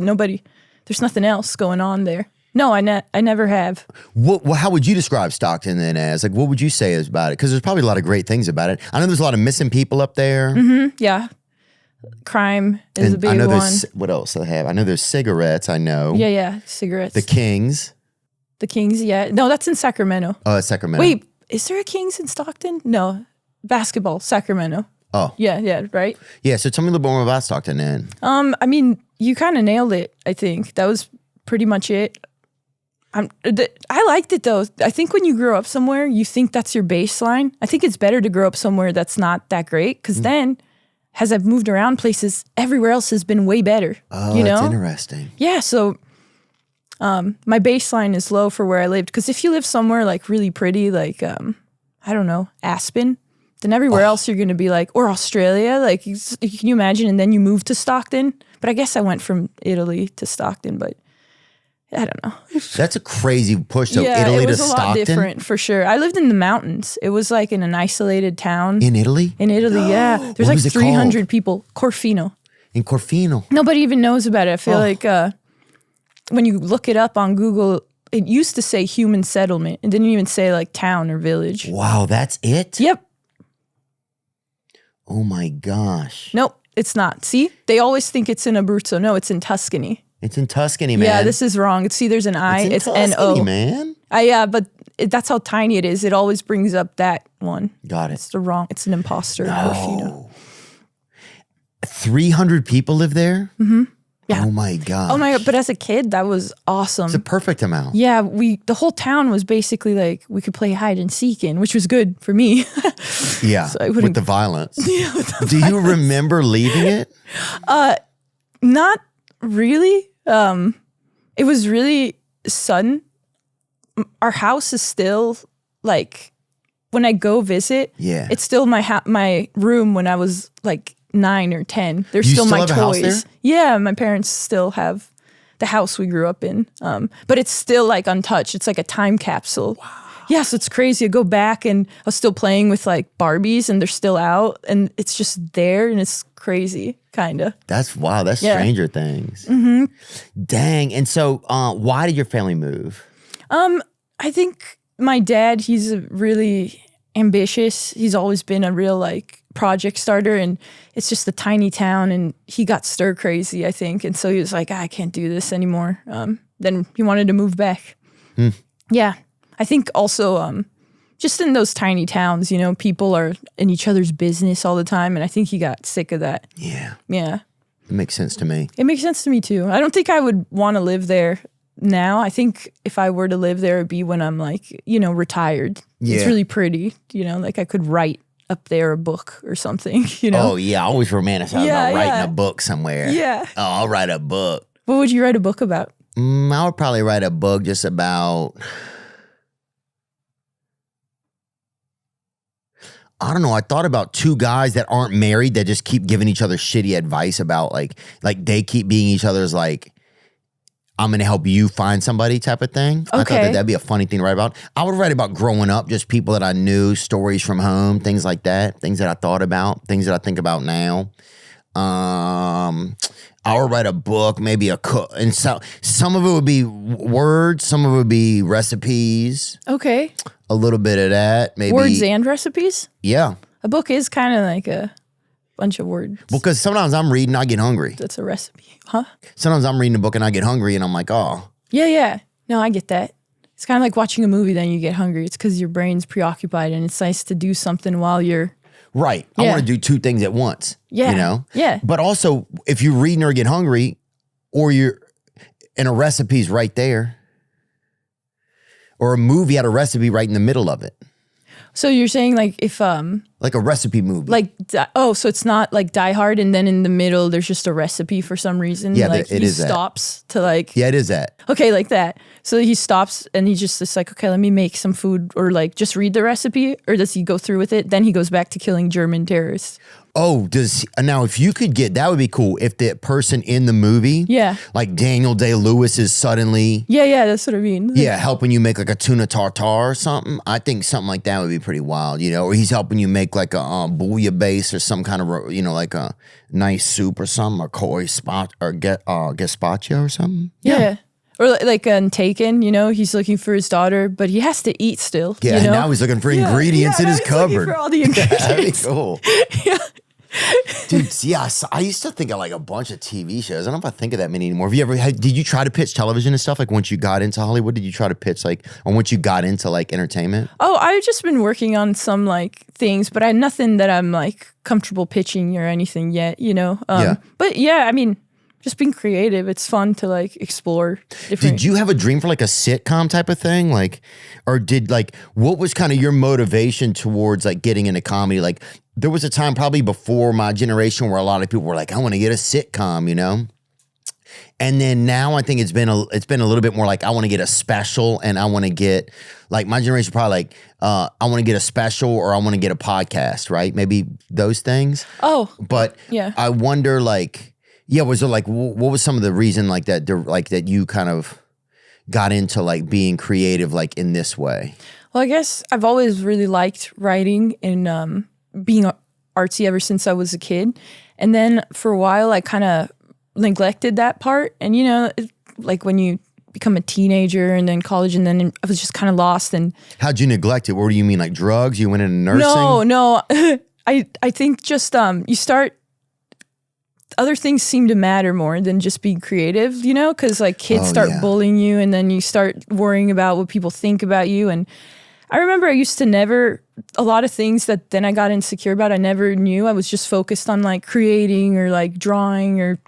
[SPEAKER 2] there's nothing else going on there. No, I never have.
[SPEAKER 1] Well, how would you describe Stockton then as? Like, what would you say is about it? Because there's probably a lot of great things about it. I know there's a lot of missing people up there.
[SPEAKER 2] Mm-hmm, yeah. Crime is a big one.
[SPEAKER 1] What else do they have? I know there's cigarettes, I know.
[SPEAKER 2] Yeah, cigarettes.
[SPEAKER 1] The Kings,
[SPEAKER 2] yeah. No, that's in Sacramento.
[SPEAKER 1] Oh, that's Sacramento.
[SPEAKER 2] Wait, is there a Kings in Stockton? No. Basketball, Sacramento.
[SPEAKER 1] Oh.
[SPEAKER 2] Yeah, right?
[SPEAKER 1] Yeah, so tell me a little bit more about Stockton then.
[SPEAKER 2] I mean, you kind of nailed it, I think. That was pretty much it. I liked it though. I think when you grow up somewhere, you think that's your baseline. I think it's better to grow up somewhere that's not that great, because then as I've moved around places, everywhere else has been way better.
[SPEAKER 1] Oh,
[SPEAKER 2] you know?
[SPEAKER 1] That's interesting.
[SPEAKER 2] Yeah, so my baseline is low for where I lived, because if you live somewhere like really pretty, like I don't know, Aspen, then everywhere else you're going to be like, or Australia, like can you imagine? And then you move to Stockton. But I guess I went from Italy to Stockton, but I don't know.
[SPEAKER 1] That's a crazy push. So
[SPEAKER 2] yeah,
[SPEAKER 1] Italy
[SPEAKER 2] it was
[SPEAKER 1] to
[SPEAKER 2] a
[SPEAKER 1] Stockton?
[SPEAKER 2] lot different for sure. I lived in the mountains. It was like in an isolated town.
[SPEAKER 1] In Italy?
[SPEAKER 2] In Italy, yeah. There's like 300 people. Corfino.
[SPEAKER 1] In Corfino.
[SPEAKER 2] Nobody even knows about it. I feel like when you look it up on Google, it used to say human settlement. It didn't even say like town or village.
[SPEAKER 1] Wow, that's it?
[SPEAKER 2] Yep.
[SPEAKER 1] Oh my gosh.
[SPEAKER 2] Nope, it's not. See? They always think it's in Abruzzo. No, it's in Tuscany.
[SPEAKER 1] It's in Tuscany, man.
[SPEAKER 2] Yeah, this is wrong. See, there's an I. It's
[SPEAKER 1] Tuscany,
[SPEAKER 2] N-O.
[SPEAKER 1] man.
[SPEAKER 2] Yeah, but that's how tiny it is. It always brings up that one.
[SPEAKER 1] Got it.
[SPEAKER 2] It's an imposter. Corfino.
[SPEAKER 1] 300 people live there?
[SPEAKER 2] Mm-hmm. Yeah.
[SPEAKER 1] Oh my God.
[SPEAKER 2] Oh my God. But as a kid, that was awesome.
[SPEAKER 1] It's a perfect amount.
[SPEAKER 2] Yeah, the whole town was basically like we could play hide and seek in, which was good for me.
[SPEAKER 1] Yeah,
[SPEAKER 2] so
[SPEAKER 1] with the violence.
[SPEAKER 2] Yeah, with the
[SPEAKER 1] Do you remember leaving it?
[SPEAKER 2] Not really. It was really son, our house is still like, when I go visit, it's still my room when I was like 9 or 10. There's still my
[SPEAKER 1] have
[SPEAKER 2] toys.
[SPEAKER 1] a house there?
[SPEAKER 2] Yeah, my parents still have the house we grew up in. But it's still like untouched. It's like a time capsule. Wow. Yeah, so it's crazy. I go back and I was still playing with like Barbies and they're still out and it's just there and it's crazy, kind of.
[SPEAKER 1] That's Stranger Things. Dang. And so why did your family move?
[SPEAKER 2] I think my dad, he's really ambitious. He's always been a real like project starter and it's just a tiny town and he got stir crazy, I think. And so he was like, I can't do this anymore. Then he wanted to move back. Yeah. I think also just in those tiny towns, you know, people are in each other's business all the time. And I think he got sick of that.
[SPEAKER 1] Yeah.
[SPEAKER 2] Yeah.
[SPEAKER 1] It makes sense to me.
[SPEAKER 2] It makes sense to me too. I don't think I would want to live there now. I think if I were to live there, it'd be when I'm like, you know, retired.
[SPEAKER 1] Yeah.
[SPEAKER 2] It's really pretty, you know, like I could write up there a book or something, you know?
[SPEAKER 1] Oh, yeah. I always romanticize about writing a book somewhere.
[SPEAKER 2] Yeah.
[SPEAKER 1] Oh, I'll write a book.
[SPEAKER 2] What would you write a book about?
[SPEAKER 1] I would probably write a book just about... I don't know. I thought about two guys that aren't married that just keep giving each other shitty advice about like they keep being each other's like, I'm going to help you find somebody type of thing. I thought that'd be a funny thing to write about. I would write about growing up, just people that I knew, stories from home, things like that, things that I thought about, things that I think about now. I would write a book, maybe and so some of it would be words, some of it would be recipes.
[SPEAKER 2] Okay.
[SPEAKER 1] A little bit of that, maybe.
[SPEAKER 2] Words and recipes?
[SPEAKER 1] Yeah.
[SPEAKER 2] A book is kind of like a bunch of words.
[SPEAKER 1] Because sometimes I'm reading, I get hungry.
[SPEAKER 2] That's a recipe, huh?
[SPEAKER 1] Sometimes I'm reading a book and I get hungry and I'm like, oh.
[SPEAKER 2] Yeah. No, I get that. It's kind of like watching a movie, then you get hungry. It's because your brain's preoccupied and it's nice to do something while you're...
[SPEAKER 1] Right. I want to do two things at once.
[SPEAKER 2] Yeah.
[SPEAKER 1] You know?
[SPEAKER 2] Yeah.
[SPEAKER 1] But also, if you're reading or get hungry, or you're and a recipe's right there, or a movie had a recipe right in the middle of it.
[SPEAKER 2] So you're saying like if
[SPEAKER 1] like a recipe movie.
[SPEAKER 2] Like so it's not like Die Hard and then in the middle there's just a recipe for some reason.
[SPEAKER 1] Yeah,
[SPEAKER 2] like
[SPEAKER 1] it
[SPEAKER 2] he
[SPEAKER 1] is
[SPEAKER 2] stops to like
[SPEAKER 1] Yeah, it is that.
[SPEAKER 2] Okay, like that. So he stops and he just is like, okay, let me make some food or like just read the recipe, or does he go through with it? Then he goes back to killing German terrorists.
[SPEAKER 1] Oh, now if you could get, that would be cool if the person in the movie, like Daniel Day-Lewis is suddenly,
[SPEAKER 2] that's what I mean.
[SPEAKER 1] Helping you make like a tuna tartare or something. I think something like that would be pretty wild, you know, or he's helping you make like a bouillabaisse or some kind of, you know, like a nice soup or something, or koi spot or gazpacho or something.
[SPEAKER 2] Yeah. Or like on Taken, you know, he's looking for his daughter, but he has to eat still.
[SPEAKER 1] Yeah,
[SPEAKER 2] you know?
[SPEAKER 1] and now he's looking for ingredients in his cupboard.
[SPEAKER 2] For all the ingredients.
[SPEAKER 1] That'd be cool.
[SPEAKER 2] Yeah.
[SPEAKER 1] Dude, I used to think of like a bunch of TV shows. I don't know if I think of that many anymore. Have you ever did you try to pitch television and stuff? Like once you got into Hollywood, did you try to pitch like, or once you got into like entertainment?
[SPEAKER 2] Oh, I've just been working on some like things, but I had nothing that I'm like comfortable pitching or anything yet, you know? But yeah, I mean, just being creative. It's fun to like explore different.
[SPEAKER 1] Did you have a dream for like a sitcom type of thing? Like, or what was kind of your motivation towards like getting into comedy? Like there was a time probably before my generation where a lot of people were like, I want to get a sitcom, you know? And then now I think it's been a little bit more like I want to get a special, and I want to get like my generation probably like I want to get a special, or I want to get a podcast, right? Maybe those things.
[SPEAKER 2] Oh,
[SPEAKER 1] but
[SPEAKER 2] yeah.
[SPEAKER 1] I wonder like, was there like what was some of the reason like that you kind of got into like being creative like in this way?
[SPEAKER 2] Well, I guess I've always really liked writing and being artsy ever since I was a kid. And then for a while, I kind of neglected that part. And, you know, like when you become a teenager and then college, and then I was just kind of lost. And
[SPEAKER 1] how'd you neglect it? What do you mean, like drugs? You went into nursing?
[SPEAKER 2] No. I think just you start, other things seem to matter more than just being creative, you know, because like kids start bullying you, and then you start worrying about what people think about you. And I remember I used to a lot of things that then I got insecure about, I never knew. I was just focused on like creating or like drawing or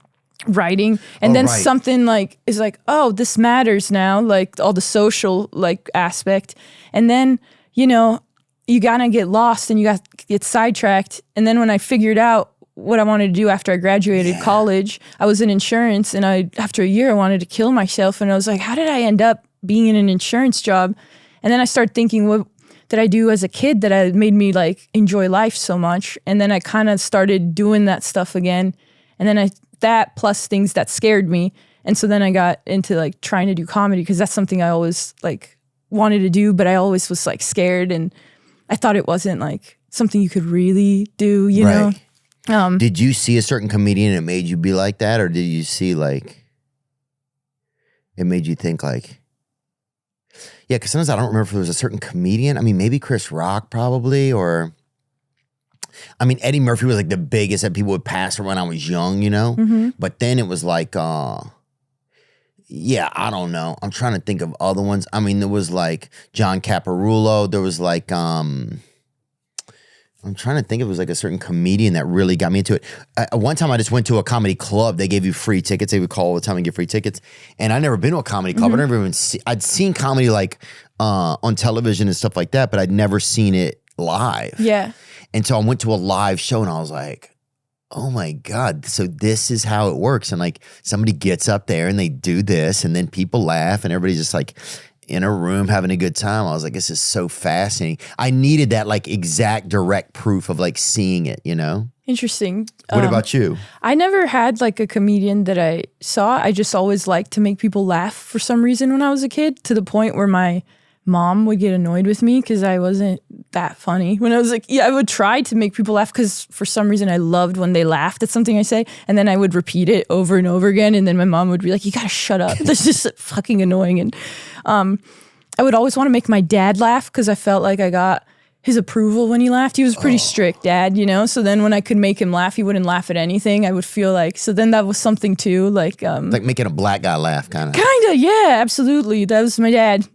[SPEAKER 2] writing. And then something like is like, oh, this matters now, like all the social like aspect. And then, you know, you gotta get lost and you got to get sidetracked. And then when I figured out what I wanted to do after I graduated college, I was in insurance, and after a year I wanted to kill myself. And I was like, how did I end up being in an insurance job. And then I started thinking, what did I do as a kid that made me like enjoy life so much? And then I kind of started doing that stuff again. And then that plus things that scared me. And so then I got into like trying to do comedy because that's something I always like wanted to do, but I always was like scared and I thought it wasn't like something you could really do, you know?
[SPEAKER 1] Did you see a certain comedian that made you be like that? Or did you see like, it made you think like, yeah, because sometimes I don't remember if there was a certain comedian. I mean, maybe Chris Rock probably, or, I mean, Eddie Murphy was like the biggest that people would pass when I was young, you know? But then it was like, yeah, I don't know. I'm trying to think of other ones. I mean, there was like John Caparulo. There was like, I'm trying to think if it was like a certain comedian that really got me into it. One time I just went to a comedy club. They gave you free tickets. They would call all the time and get free tickets. And I'd never been to a comedy club. I'd never even I'd seen comedy like on television and stuff like that, but I'd never seen it live.
[SPEAKER 2] Yeah.
[SPEAKER 1] And so I went to a live show and I was like, oh my God, so this is how it works. And like somebody gets up there and they do this and then people laugh and everybody's just like in a room having a good time. I was like, this is so fascinating. I needed that like exact direct proof of like seeing it, you know?
[SPEAKER 2] Interesting.
[SPEAKER 1] What about you?
[SPEAKER 2] I never had like a comedian that I saw. I just always liked to make people laugh for some reason when I was a kid, to the point where my mom would get annoyed with me because I wasn't that funny. When I was like, I would try to make people laugh because for some reason I loved when they laughed at something I say, and then I would repeat it over and over again, and then my mom would be like, you gotta shut up. That's just fucking annoying. And I would always want to make my dad laugh because I felt like I got his approval when he laughed. He was a pretty strict dad, you know? So then when I could make him laugh, he wouldn't laugh at anything. I would feel like, so then that was something too, like
[SPEAKER 1] making a black guy laugh, kind of.
[SPEAKER 2] Kinda, yeah, absolutely. That was my dad.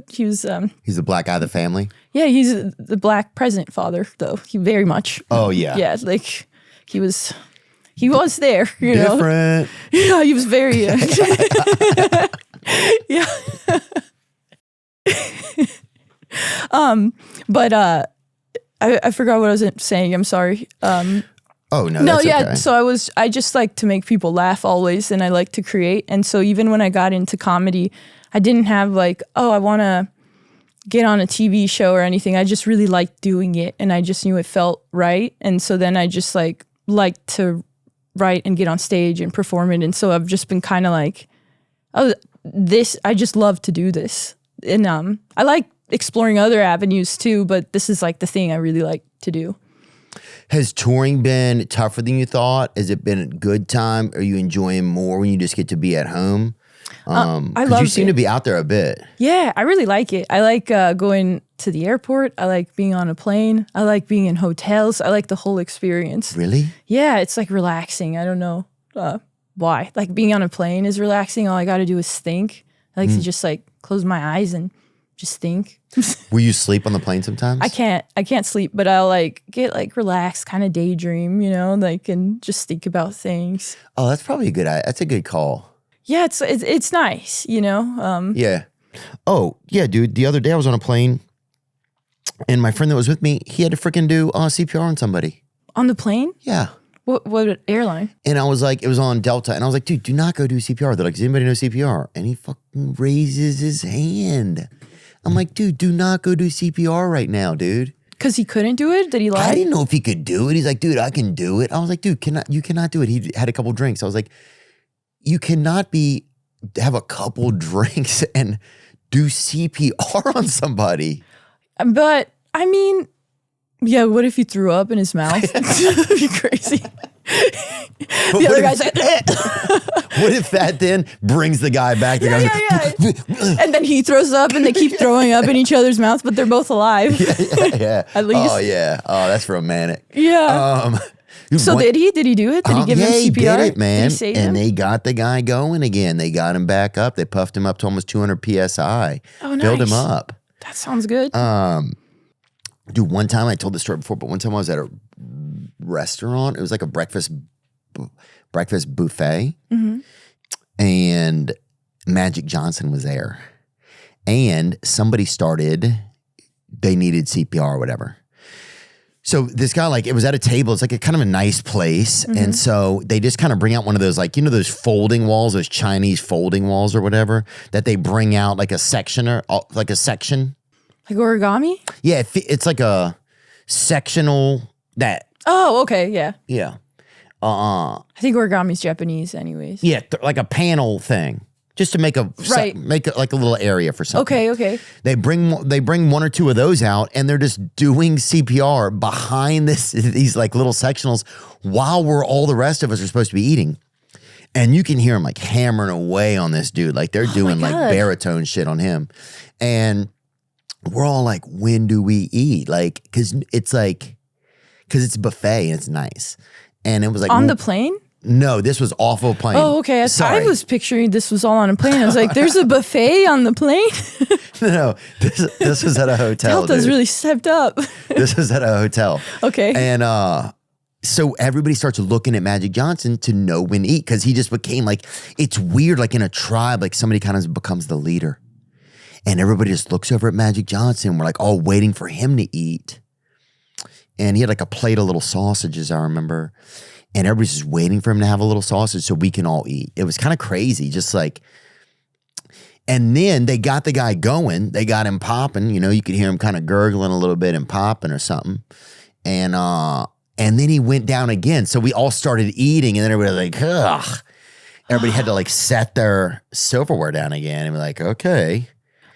[SPEAKER 2] He was
[SPEAKER 1] He's the black guy of the family?
[SPEAKER 2] Yeah, he's the black present father, though. He very much.
[SPEAKER 1] Oh, yeah.
[SPEAKER 2] Yeah, like he was there, you know?
[SPEAKER 1] Different.
[SPEAKER 2] Yeah, he was very, yeah. But I forgot what I was saying. I'm sorry.
[SPEAKER 1] Oh, no,
[SPEAKER 2] no,
[SPEAKER 1] that's
[SPEAKER 2] yeah.
[SPEAKER 1] okay.
[SPEAKER 2] So I just like to make people laugh always, and I like to create. And so even when I got into comedy, I didn't have like, oh, I want to get on a TV show or anything. I just really liked doing it, and I just knew it felt right. And so then I just liked to write and get on stage and perform it. And so I've just been kind of like, oh, I just love to do this. And I like exploring other avenues too, but this is like the thing I really like to do.
[SPEAKER 1] Has touring been tougher than you thought? Has it been a good time? Are you enjoying more when you just get to be at home?
[SPEAKER 2] I love
[SPEAKER 1] you seem to be out there a bit.
[SPEAKER 2] Yeah, I really like it. I like going to the airport. I like being on a plane. I like being in hotels. I like the whole experience.
[SPEAKER 1] Really?
[SPEAKER 2] Yeah, it's like relaxing. I don't know why. Like being on a plane is relaxing. All I got to do is think. I like to just like close my eyes and just think.
[SPEAKER 1] Will you sleep on the plane sometimes?
[SPEAKER 2] I can't sleep, but I'll like get like relaxed, kind of daydream, you know, like, and just think about things.
[SPEAKER 1] Oh, that's probably that's a good call.
[SPEAKER 2] Yeah, it's nice, you know.
[SPEAKER 1] Yeah. Oh, yeah, dude. The other day I was on a plane, and my friend that was with me, he had to freaking do CPR on somebody.
[SPEAKER 2] On the plane?
[SPEAKER 1] Yeah.
[SPEAKER 2] What airline?
[SPEAKER 1] And I was like, it was on Delta, and I was like, dude, do not go do CPR. They're like, does anybody know CPR? And he fucking raises his hand. I'm like, dude, do not go do CPR right now, dude.
[SPEAKER 2] Because he couldn't do it? Did he lie?
[SPEAKER 1] I didn't know if he could do it. He's like, dude, I can do it. I was like, dude, you cannot do it. He had a couple drinks. I was like, you cannot have a couple drinks and do CPR on somebody.
[SPEAKER 2] But I mean, yeah, what if he threw up in his mouth? That'd be crazy. The other guy's like,
[SPEAKER 1] what if that then brings the guy back? The guy's
[SPEAKER 2] yeah. And then he throws up and they keep throwing up in each other's mouths, but they're both alive.
[SPEAKER 1] Yeah.
[SPEAKER 2] At least.
[SPEAKER 1] Oh, yeah. Oh, that's romantic.
[SPEAKER 2] Yeah. So did he? Did he do it? Did he give him CPR?
[SPEAKER 1] He did it, man.
[SPEAKER 2] Did he save him?
[SPEAKER 1] They got the guy going again. They got him back up. They puffed him up to almost 200 PSI.
[SPEAKER 2] Oh, nice.
[SPEAKER 1] Filled him up.
[SPEAKER 2] That sounds good.
[SPEAKER 1] Dude, one time, I told this story before, but one time I was at a restaurant. It was like a breakfast buffet. Mm-hmm. And Magic Johnson was there. And somebody they needed CPR or whatever. So this guy, like, it was at a table. It's like a kind of a nice place. And so they just kind of bring out one of those, like, those folding walls, those Chinese folding walls or whatever, that they bring out like a section. Like
[SPEAKER 2] origami?
[SPEAKER 1] Yeah, it's like a sectional that.
[SPEAKER 2] Oh, okay, yeah.
[SPEAKER 1] Yeah.
[SPEAKER 2] I think origami's Japanese anyways.
[SPEAKER 1] Yeah, like a panel thing. Just to make like a little area for something.
[SPEAKER 2] Okay.
[SPEAKER 1] They bring one or two of those out, and they're just doing CPR behind these like little sectionals while all the rest of us are supposed to be eating. And you can hear them like hammering away on this dude. Like they're doing like baritone shit on him. And we're all like, when do we eat? Like, cause it's a buffet and it's nice. And it was like
[SPEAKER 2] on the plane?
[SPEAKER 1] No, this was off of a plane.
[SPEAKER 2] Oh, okay. I was picturing this was all on a plane. I was like, there's a buffet on the plane?
[SPEAKER 1] No, this was at a hotel.
[SPEAKER 2] Delta's really stepped up.
[SPEAKER 1] This was at a hotel.
[SPEAKER 2] Okay.
[SPEAKER 1] And so everybody starts looking at Magic Johnson to know when to eat, because he just became like, it's weird, like in a tribe, like somebody kind of becomes the leader. And everybody just looks over at Magic Johnson. We're like all waiting for him to eat. And he had like a plate of little sausages, I remember. And everybody's just waiting for him to have a little sausage so we can all eat. It was kind of crazy, just like. And then they got the guy going. They got him popping. You could hear him kind of gurgling a little bit and popping or something. And then he went down again. So we all started eating, and then everybody was like, ugh. Everybody had to like set their silverware down again and be like, okay.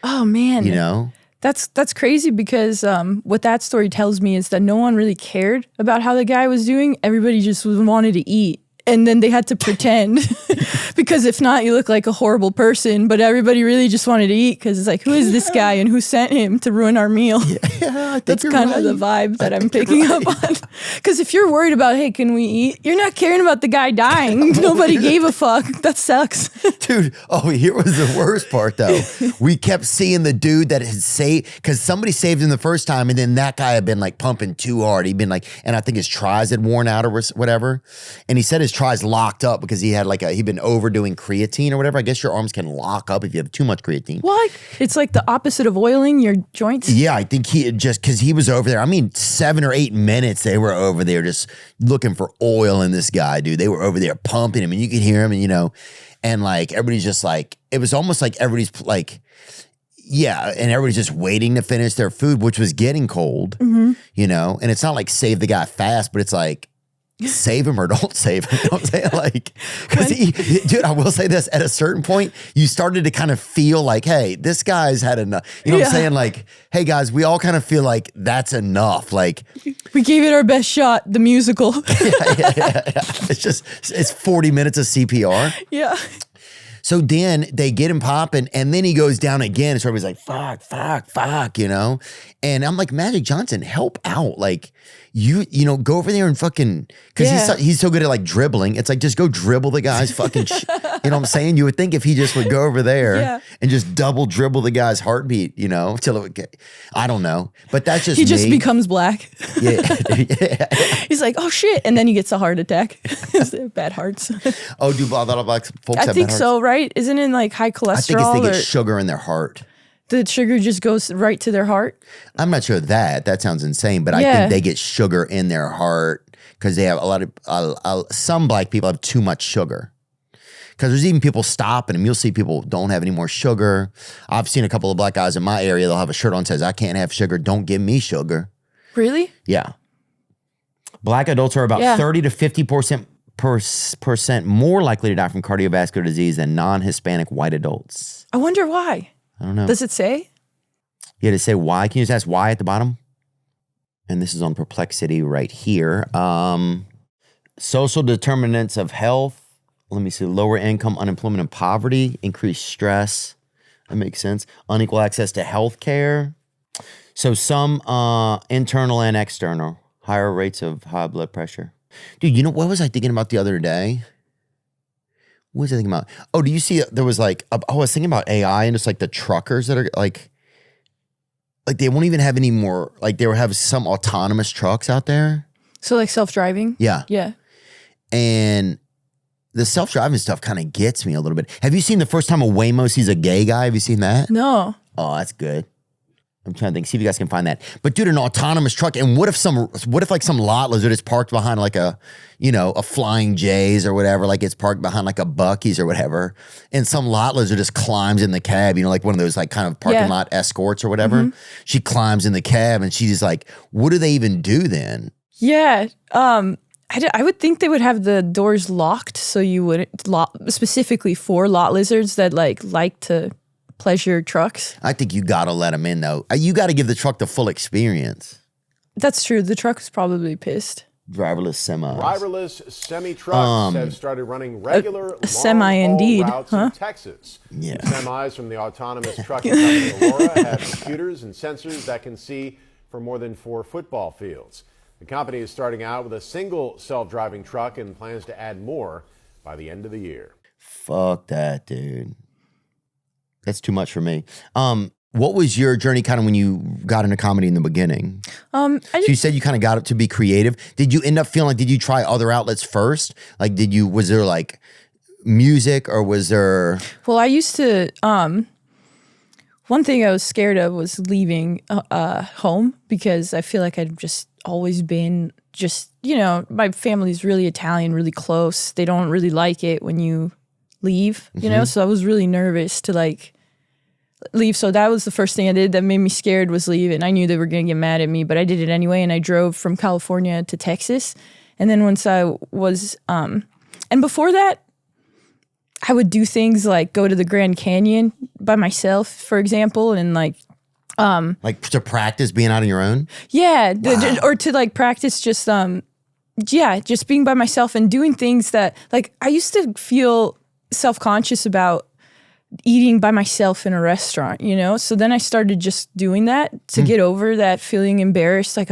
[SPEAKER 2] Oh, man. That's crazy, because what that story tells me is that no one really cared about how the guy was doing. Everybody just wanted to eat. And then they had to pretend, because if not, you look like a horrible person. But everybody really just wanted to eat, because it's like, who is this guy and who sent him to ruin our meal?
[SPEAKER 1] Yeah,
[SPEAKER 2] that's kind of the vibe that I'm picking up on. Because if you're worried about, hey, can we eat? You're not caring about the guy dying. Nobody gave a fuck. That sucks.
[SPEAKER 1] Dude, here was the worst part, though. We kept seeing the dude that had saved, because somebody saved him the first time, and then that guy had been like pumping too hard. He'd been like, and I think his tries had worn out or whatever. And he said his tries locked up because he had he'd been overdoing creatine or whatever. I guess your arms can lock up if you have too much creatine.
[SPEAKER 2] What? It's like the opposite of oiling your joints?
[SPEAKER 1] Yeah, I think he had because he was over there. I mean, 7 or 8 minutes they were over there just looking for oil in this guy, dude. They were over there pumping him, and you could hear him, and and like everybody's just like, it was almost like everybody's like, yeah, and everybody's just waiting to finish their food, which was getting cold, and it's not like save the guy fast, but it's like, save him or don't save him. You know what I'm saying? Like, because dude, I will say this, at a certain point, you started to kind of feel like, hey, this guy's had enough. You know what I'm saying? Like, hey guys, we all kind of feel like that's enough. Like,
[SPEAKER 2] we gave it our best shot, the musical.
[SPEAKER 1] yeah. It's 40 minutes of CPR.
[SPEAKER 2] Yeah.
[SPEAKER 1] So then they get him popping, and then he goes down again. And so everybody's like, fuck, And I'm like, Magic Johnson, help out. Like, you go over there and fucking, because he's so good at like dribbling. It's like, just go dribble the guy's fucking, you know what I'm saying? You would think if he just would go over there and just double dribble the guy's heartbeat, till it would get, I don't know. But that's just
[SPEAKER 2] He just becomes black.
[SPEAKER 1] Yeah.
[SPEAKER 2] He's like, oh shit. And then he gets a heart attack. Bad hearts.
[SPEAKER 1] Oh, do a lot of black folks have
[SPEAKER 2] I think
[SPEAKER 1] bad hearts?
[SPEAKER 2] so, right? Isn't it like high cholesterol?
[SPEAKER 1] I think it's they get sugar in their heart.
[SPEAKER 2] The sugar just goes right to their heart?
[SPEAKER 1] I'm not sure that sounds insane, but I think they get sugar in their heart because they have a lot of, some black people have too much sugar. Because there's even people stopping them. You'll see people don't have any more sugar. I've seen a couple of black guys in my area, they'll have a shirt on that says, I can't have sugar, don't give me sugar.
[SPEAKER 2] Really?
[SPEAKER 1] Yeah. Black adults are about 30 to 50% more likely to die from cardiovascular disease than non-Hispanic white adults.
[SPEAKER 2] I wonder why.
[SPEAKER 1] I don't know.
[SPEAKER 2] Does it say?
[SPEAKER 1] Yeah, to say why. Can you just ask why at the bottom? And this is on Perplexity right here. Social determinants of health. Let me see. Lower income, unemployment, and poverty. Increased stress. That makes sense. Unequal access to health care. So some internal and external. Higher rates of high blood pressure. Dude, what was I thinking about the other day? What was I thinking about? Oh, do you see, there was like, I was thinking about AI and just like the truckers that are like they won't even have any more, like they will have some autonomous trucks out there.
[SPEAKER 2] So like self-driving?
[SPEAKER 1] Yeah.
[SPEAKER 2] Yeah.
[SPEAKER 1] And the self-driving stuff kind of gets me a little bit. Have you seen the first time a Waymo sees a gay guy? Have you seen that?
[SPEAKER 2] No.
[SPEAKER 1] Oh, that's good. I'm trying to think. See if you guys can find that. But dude, an autonomous truck. And what if like some lot lizard is parked behind like a Flying J's or whatever, like it's parked behind like a Buc-ee's or whatever, and some lot lizard just climbs in the cab, like one of those like kind of parking lot escorts or whatever. Mm-hmm. She climbs in the cab and she's like, what do they even do then?
[SPEAKER 2] Yeah. I would think they would have the doors locked so you wouldn't specifically for lot lizards that like to pleasure trucks.
[SPEAKER 1] I think you gotta let them in though. You gotta give the truck the full experience.
[SPEAKER 2] That's true. The truck was probably pissed.
[SPEAKER 1] Driverless
[SPEAKER 5] semi trucks have started running regular
[SPEAKER 2] semi indeed
[SPEAKER 5] routes in Texas.
[SPEAKER 1] Yeah.
[SPEAKER 5] Semis from the autonomous trucking company Aurora have computers and sensors that can see for more than 4 football fields. The company is starting out with a single self-driving truck and plans to add more by the end of the year.
[SPEAKER 1] Fuck that, dude. That's too much for me. What was your journey kind of when you got into comedy in the beginning? So you said you kind of got it to be creative. Did you end up feeling like, did you try other outlets first? Like, was there like music or was there?
[SPEAKER 2] Well, I used to, one thing I was scared of was leaving home because I feel like I'd just always been my family's really Italian, really close. They don't really like it when you leave, so I was really nervous to like leave. So that was the first thing I did that made me scared was leave. And I knew they were going to get mad at me, but I did it anyway. And I drove from California to Texas. And then once I was, and before that, I would do things like go to the Grand Canyon by myself, for example, and like
[SPEAKER 1] to practice being out on your own?
[SPEAKER 2] Yeah.
[SPEAKER 1] Wow.
[SPEAKER 2] Or to like practice just being by myself and doing things that like I used to feel self-conscious about eating by myself in a restaurant, So then I started just doing that to get over that feeling embarrassed, like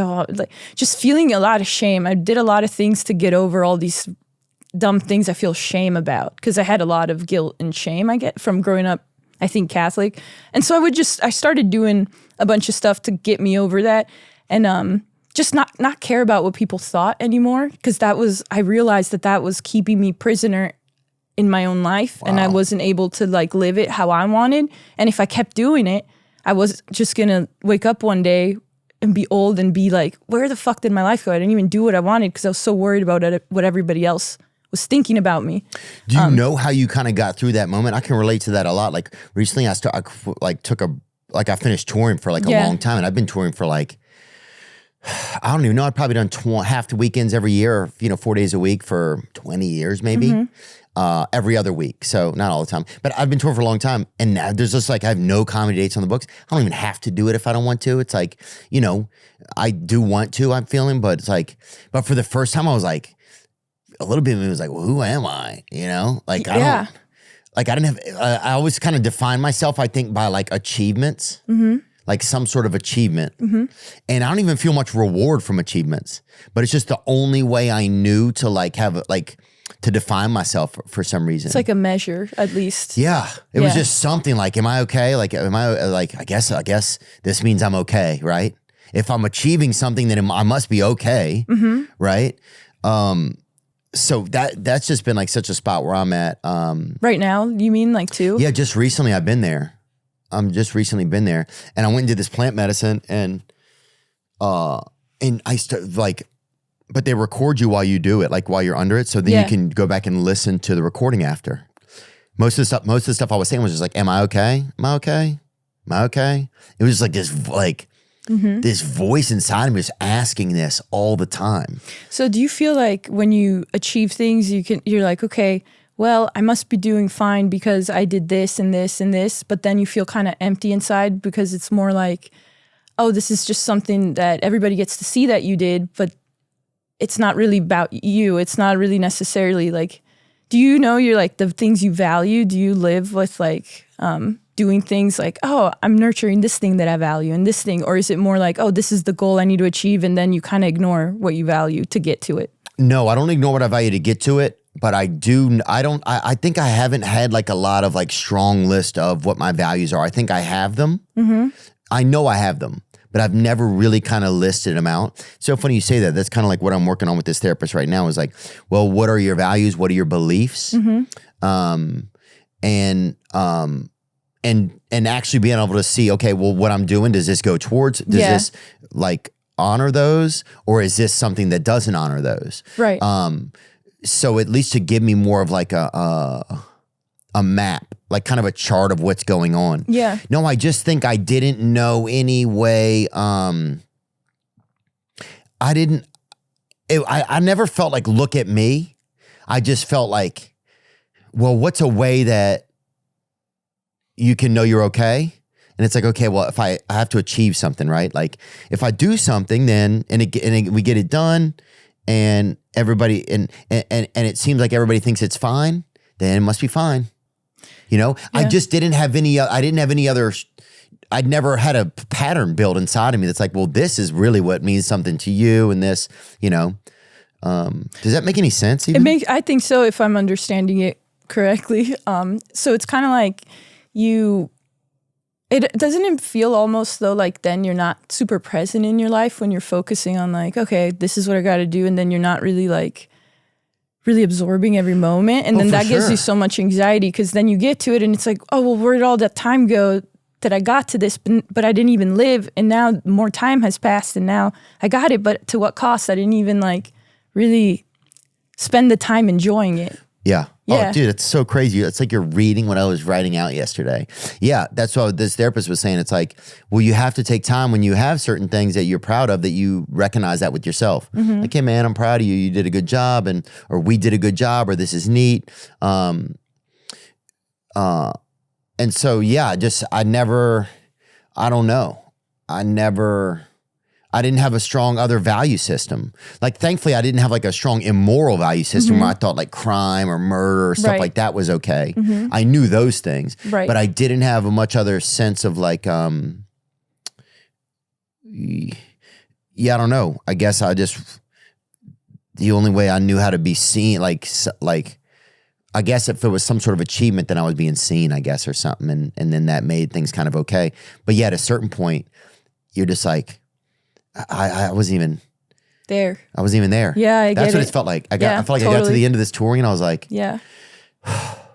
[SPEAKER 2] just feeling a lot of shame. I did a lot of things to get over all these dumb things I feel shame about because I had a lot of guilt and shame I get from growing up, I think, Catholic. And so I started doing a bunch of stuff to get me over that and just not care about what people thought anymore because I realized that was keeping me prisoner in my own life. Wow. And I wasn't able to like live it how I wanted. And if I kept doing it, I was just gonna wake up one day and be old and be like, where the fuck did my life go? I didn't even do what I wanted because I was so worried about what everybody else was thinking about me.
[SPEAKER 1] Do you know how you kind of got through that moment? I can relate to that a lot. Like recently I finished touring for like a long time and I've been touring for like, I don't even know. I've probably done half the weekends every year, 4 days a week for 20 years maybe. Mm-hmm. Every other week. So not all the time, but I've been touring for a long time. And now there's just like, I have no comedy dates on the books. I don't even have to do it if I don't want to. It's like, I do want to, I'm feeling, but it's like, but for the first time I was like, a little bit of me was like, well, who am I? Like, I always kind of define myself, I think, by like achievements, like some sort of achievement. Mm-hmm. And I don't even feel much reward from achievements, but it's just the only way I knew to like have like, to define myself for some reason.
[SPEAKER 2] It's like a measure, at least.
[SPEAKER 1] Yeah. It was just something like, am I okay? Like, am I like, I guess this means I'm okay, right? If I'm achieving something, then I must be okay, right? So that's just been like such a spot where I'm at.
[SPEAKER 2] Right now, you mean like too?
[SPEAKER 1] Yeah, just recently I've been there. Just recently been there. And I went and did this plant medicine and I started like, but they record you while you do it, like while you're under it. So then you can go back and listen to the recording after. Most of the stuff I was saying was just like, am I okay? Am I okay? Am I okay? It was just like this, like this voice inside of me just asking this all the time.
[SPEAKER 2] So do you feel like when you achieve things, you're like, okay, well, I must be doing fine because I did this and this and this, but then you feel kind of empty inside because it's more like, oh, this is just something that everybody gets to see that you did, but it's not really about you. It's not really necessarily like, do you know you're like the things you value? Do you live with like doing things like, oh, I'm nurturing this thing that I value and this thing? Or is it more like, oh, this is the goal I need to achieve and then you kind of ignore what you value to get to it?
[SPEAKER 1] No, I don't ignore what I value to get to it, but I think I haven't had like a lot of like strong list of what my values are. I think I have them. Mm-hmm. I know I have them. But I've never really kind of listed them out. So funny you say that. That's kind of like what I'm working on with this therapist right now is like, well, what are your values? What are your beliefs? Mm-hmm. And and actually being able to see, okay, well, what I'm doing, does this go towards, does this like honor those, or is this something that doesn't honor those?
[SPEAKER 2] Right.
[SPEAKER 1] So at least to give me more of like a map, like kind of a chart of what's going on.
[SPEAKER 2] Yeah.
[SPEAKER 1] No, I just think I didn't know any way. I never felt like, look at me. I just felt like, well, what's a way that you can know you're okay? And it's like, okay, well, if I have to achieve something, right? Like if I do something, then, we get it done, and everybody, and it seems like everybody thinks it's fine, then it must be fine. You know, I just didn't have any other, I'd never had a pattern built inside of me that's like, well, this is really what means something to you, and this, you know. Does that make any sense even?
[SPEAKER 2] I think so, if I'm understanding it correctly. So it's kind of like doesn't it feel almost though like then you're not super present in your life when you're focusing on like, okay, this is what I got to do, and then you're not really like really absorbing every moment, and then that gives you so much anxiety, because then you get to it and it's like, oh, well, where did all that time go that I got to this, but I didn't even live, and now more time has passed and now I got it, but to what cost? I didn't even like really spend the time enjoying it.
[SPEAKER 1] Yeah.
[SPEAKER 2] Yeah.
[SPEAKER 1] Oh, dude, it's so crazy. It's like you're reading what I was writing out yesterday. Yeah, that's what this therapist was saying. It's like, well, you have to take time when you have certain things that you're proud of, that you recognize that with yourself. Like, hey, man, I'm proud of you. You did a good job, or we did a good job, or this is neat. And so, yeah, I didn't have a strong other value system. Like, thankfully, I didn't have like a strong immoral value system where I thought like crime or murder or stuff like that was okay. I knew those things, but I didn't have a much other sense of like, yeah, I don't know. I guess the only way I knew how to be seen, like, I guess if it was some sort of achievement, then I was being seen, I guess, or something. And then that made things kind of okay. But yeah, at a certain point, you're just like, I wasn't even
[SPEAKER 2] there.
[SPEAKER 1] I wasn't even there.
[SPEAKER 2] Yeah, I
[SPEAKER 1] That's
[SPEAKER 2] get
[SPEAKER 1] what
[SPEAKER 2] it.
[SPEAKER 1] it felt like. I felt like
[SPEAKER 2] totally.
[SPEAKER 1] I got to the end of this touring and I was like,
[SPEAKER 2] yeah.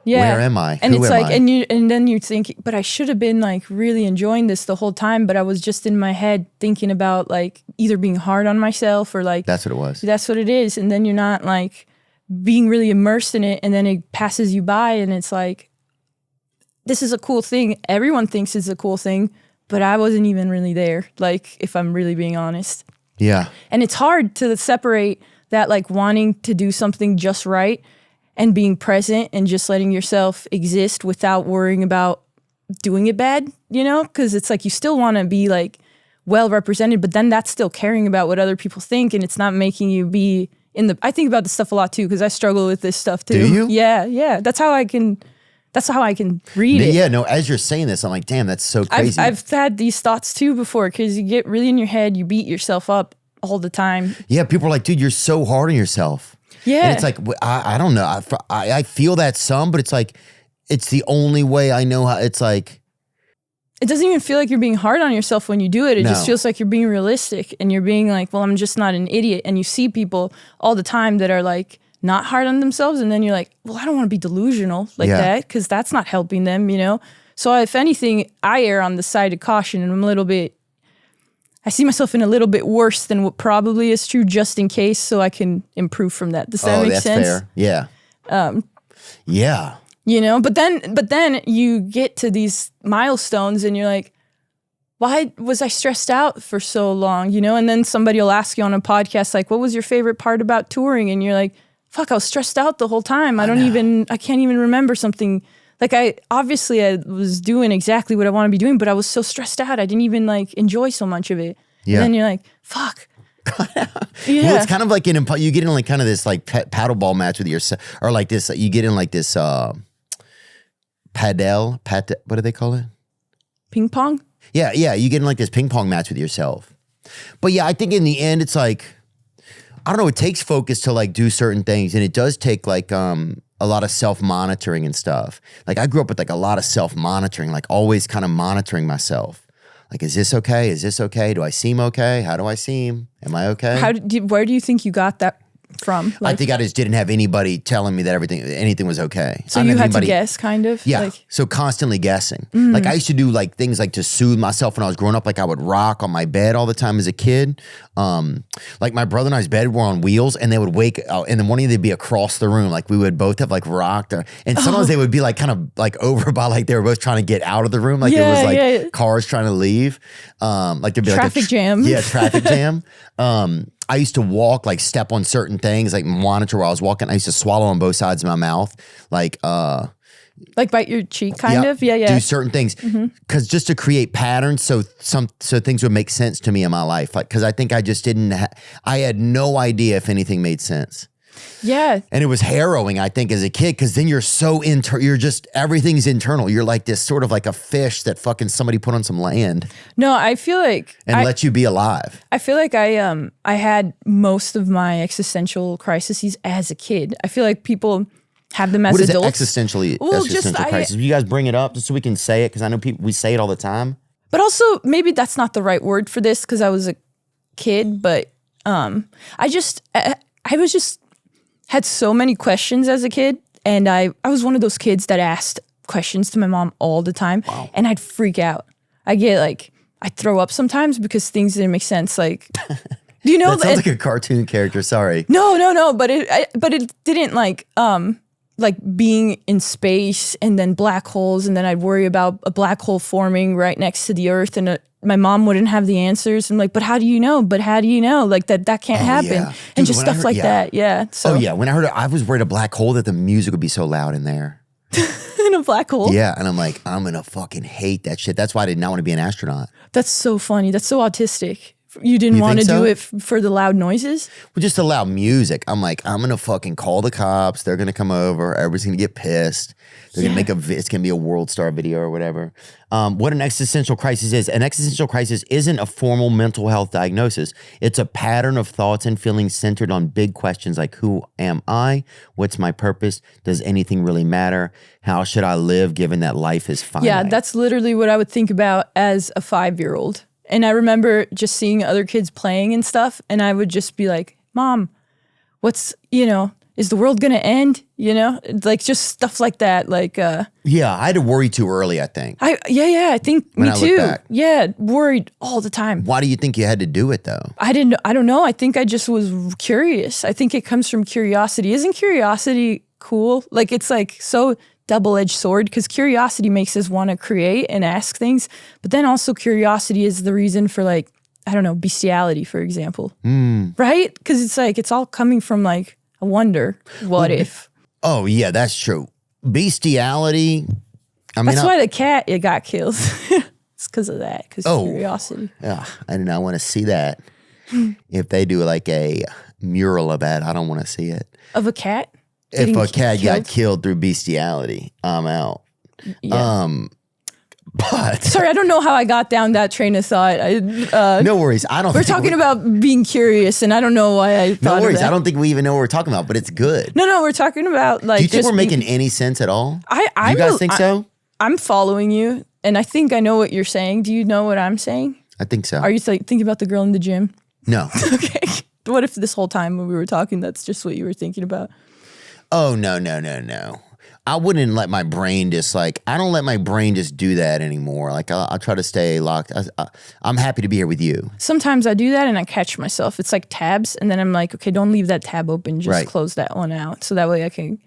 [SPEAKER 1] where am I?
[SPEAKER 2] And
[SPEAKER 1] Who
[SPEAKER 2] it's
[SPEAKER 1] am
[SPEAKER 2] like,
[SPEAKER 1] I?
[SPEAKER 2] and then you think, but I should have been like really enjoying this the whole time, but I was just in my head thinking about like either being hard on myself or like,
[SPEAKER 1] That's what it was.
[SPEAKER 2] that's what it is. And then you're not like being really immersed in it, and then it passes you by and it's like, this is a cool thing. Everyone thinks it's a cool thing, but I wasn't even really there. Like, if I'm really being honest.
[SPEAKER 1] Yeah.
[SPEAKER 2] And it's hard to separate that, like wanting to do something just right and being present and just letting yourself exist without worrying about doing it bad, you know? Because it's like you still want to be like well represented, but then that's still caring about what other people think, and it's not making you be I think about this stuff a lot too, because I struggle with this stuff too.
[SPEAKER 1] Do you?
[SPEAKER 2] Yeah. That's how I can read it.
[SPEAKER 1] Yeah, no, as you're saying this, I'm like, damn, that's so crazy.
[SPEAKER 2] I've had these thoughts too before, because you get really in your head, you beat yourself up all the time.
[SPEAKER 1] Yeah, people are like, dude, you're so hard on yourself.
[SPEAKER 2] Yeah.
[SPEAKER 1] And it's like, I don't know. I feel that some, but it's like, it's the only way I know how. It's like,
[SPEAKER 2] it doesn't even feel like you're being hard on yourself when you do it. It just feels like you're being realistic, and you're being like, well, I'm just not an idiot. And you see people all the time that are like not hard on themselves, and then you're like, well, I don't want to be delusional like that, because that's not helping them, you know? So if anything, I err on the side of caution, and I see myself in a little bit worse than what probably is true, just in case, so I can improve from that. Does that make sense?
[SPEAKER 1] Fair. Yeah. Yeah.
[SPEAKER 2] You know, but then you get to these milestones and you're like, why was I stressed out for so long? You know, and then somebody will ask you on a podcast, like, what was your favorite part about touring? And you're like, fuck, I was stressed out the whole time. I can't even remember something. Like, I was doing exactly what I want to be doing, but I was so stressed out. I didn't even like enjoy so much of it.
[SPEAKER 1] Yeah.
[SPEAKER 2] And then you're like, fuck. Yeah.
[SPEAKER 1] Well, it's kind of like you get in like kind of this like paddleball match with yourself, or like this, you get in like this, what do they call it?
[SPEAKER 2] Ping pong?
[SPEAKER 1] Yeah, you get in like this ping pong match with yourself. But yeah, I think in the end, it's like, I don't know, it takes focus to like do certain things, and it does take like a lot of self-monitoring and stuff. Like, I grew up with like a lot of self-monitoring, like always kind of monitoring myself. Like, is this okay? Is this okay? Do I seem okay? How do I seem? Am I okay?
[SPEAKER 2] Where do you think you got that from?
[SPEAKER 1] I think I just didn't have anybody telling me that anything was okay.
[SPEAKER 2] So
[SPEAKER 1] I didn't
[SPEAKER 2] you
[SPEAKER 1] have
[SPEAKER 2] had
[SPEAKER 1] anybody-
[SPEAKER 2] to guess, kind of?
[SPEAKER 1] Yeah.
[SPEAKER 2] Like,
[SPEAKER 1] So constantly guessing. Like I used to do like things like to soothe myself when I was growing up. Like I would rock on my bed all the time as a kid. Like my brother and I's bed were on wheels, and they would wake and in the morning they'd be across the room. Like we would both have like rocked, and sometimes they would be like kind of like over by like they were both trying to get out of the room. Like it was like cars trying to leave. Like there'd be
[SPEAKER 2] traffic jam.
[SPEAKER 1] Yeah, traffic jam. I used to walk, like step on certain things, like monitor while I was walking. I used to swallow on both sides of my mouth, like
[SPEAKER 2] bite your cheek, kind of? Yeah, yeah.
[SPEAKER 1] do certain things because just to create patterns, so things would make sense to me in my life. Like because I think I just didn't. I had no idea if anything made sense.
[SPEAKER 2] Yeah.
[SPEAKER 1] And it was harrowing, I think, as a kid, because then you're so you're just everything's internal. You're like this sort of like a fish that fucking somebody put on some land
[SPEAKER 2] No, I feel like
[SPEAKER 1] and let you be alive.
[SPEAKER 2] I feel like I had most of my existential crises as a kid. I feel like people have them as
[SPEAKER 1] What is
[SPEAKER 2] adults.
[SPEAKER 1] it existential crisis? You guys bring it up just so we can say it, because I know we say it all the time.
[SPEAKER 2] But also maybe that's not the right word for this because I was a kid, but I was just had so many questions as a kid, and I was one of those kids that asked questions to my mom all the time, and I'd freak out. I'd throw up sometimes because things didn't make sense. Like, do you know
[SPEAKER 1] that sounds like a cartoon character? Sorry.
[SPEAKER 2] No, but it didn't like being in space and then black holes, and then I'd worry about a black hole forming right next to the Earth, and my mom wouldn't have the answers. I'm like, but how do you know? Like that can't happen.
[SPEAKER 1] Yeah.
[SPEAKER 2] And
[SPEAKER 1] Dude,
[SPEAKER 2] just
[SPEAKER 1] when I
[SPEAKER 2] stuff
[SPEAKER 1] heard-
[SPEAKER 2] like
[SPEAKER 1] yeah.
[SPEAKER 2] that. Yeah. So
[SPEAKER 1] When I heard it, I was worried a black hole that the music would be so loud in there.
[SPEAKER 2] in a black hole.
[SPEAKER 1] Yeah, and I'm like, I'm gonna fucking hate that shit. That's why I did not want to be an astronaut.
[SPEAKER 2] That's so funny. That's so autistic. You didn't
[SPEAKER 1] You
[SPEAKER 2] want to
[SPEAKER 1] think
[SPEAKER 2] do
[SPEAKER 1] so?
[SPEAKER 2] it for the loud noises?
[SPEAKER 1] Well, just the loud music. I'm like, I'm gonna fucking call the cops. They're gonna come over. Everybody's gonna get pissed. They're gonna make it's gonna be a World Star video or whatever. What an existential crisis is. An existential crisis isn't a formal mental health diagnosis. It's a pattern of thoughts and feelings centered on big questions like, who am I? What's my purpose? Does anything really matter? How should I live given that life is finite?
[SPEAKER 2] Yeah, that's literally what I would think about as a 5-year-old. And I remember just seeing other kids playing and stuff, and I would just be like, Mom, is the world gonna end? Like just stuff like that. Like,
[SPEAKER 1] yeah, I had to worry too early, I think.
[SPEAKER 2] I think
[SPEAKER 1] When
[SPEAKER 2] me
[SPEAKER 1] I look
[SPEAKER 2] too.
[SPEAKER 1] back.
[SPEAKER 2] Yeah, worried all the time.
[SPEAKER 1] Why do you think you had to do it though?
[SPEAKER 2] I don't know. I think I just was curious. I think it comes from curiosity. Isn't curiosity cool? Like it's like so double-edged sword because curiosity makes us want to create and ask things, but then also curiosity is the reason for like, I don't know, bestiality, for example. Right? Because it's like, it's all coming from like a wonder, what if?
[SPEAKER 1] Oh yeah, that's true. Bestiality. I mean,
[SPEAKER 2] That's why the cat, it got killed. It's because of that, because curiosity.
[SPEAKER 1] Yeah, I do not want to see that. If they do like a mural of that, I don't want to see it.
[SPEAKER 2] Of a cat?
[SPEAKER 1] If
[SPEAKER 2] Getting
[SPEAKER 1] a cat got
[SPEAKER 2] killed?
[SPEAKER 1] killed through bestiality, I'm out.
[SPEAKER 2] Yeah.
[SPEAKER 1] But
[SPEAKER 2] Sorry, I don't know how I got down that train of thought.
[SPEAKER 1] no worries. I don't.
[SPEAKER 2] We're
[SPEAKER 1] think
[SPEAKER 2] talking about being curious, and I don't know why I thought
[SPEAKER 1] No
[SPEAKER 2] of
[SPEAKER 1] worries.
[SPEAKER 2] that.
[SPEAKER 1] I don't think we even know what we're talking about, but it's good.
[SPEAKER 2] No, we're talking about like.
[SPEAKER 1] Do you think
[SPEAKER 2] just
[SPEAKER 1] we're making any sense at all?
[SPEAKER 2] I
[SPEAKER 1] you guys think so?
[SPEAKER 2] I'm following you, and I think I know what you're saying. Do you know what I'm saying?
[SPEAKER 1] I think so.
[SPEAKER 2] Are you thinking about the girl in the gym?
[SPEAKER 1] No.
[SPEAKER 2] Okay. What if this whole time when we were talking, that's just what you were thinking about?
[SPEAKER 1] Oh, no. I wouldn't let my brain I don't let my brain just do that anymore. Like I'll try to stay locked. I'm happy to be here with you.
[SPEAKER 2] Sometimes I do that and I catch myself. It's like tabs, and then I'm like, okay, don't leave that tab open. Just
[SPEAKER 1] Right.
[SPEAKER 2] close that one out, so that way I can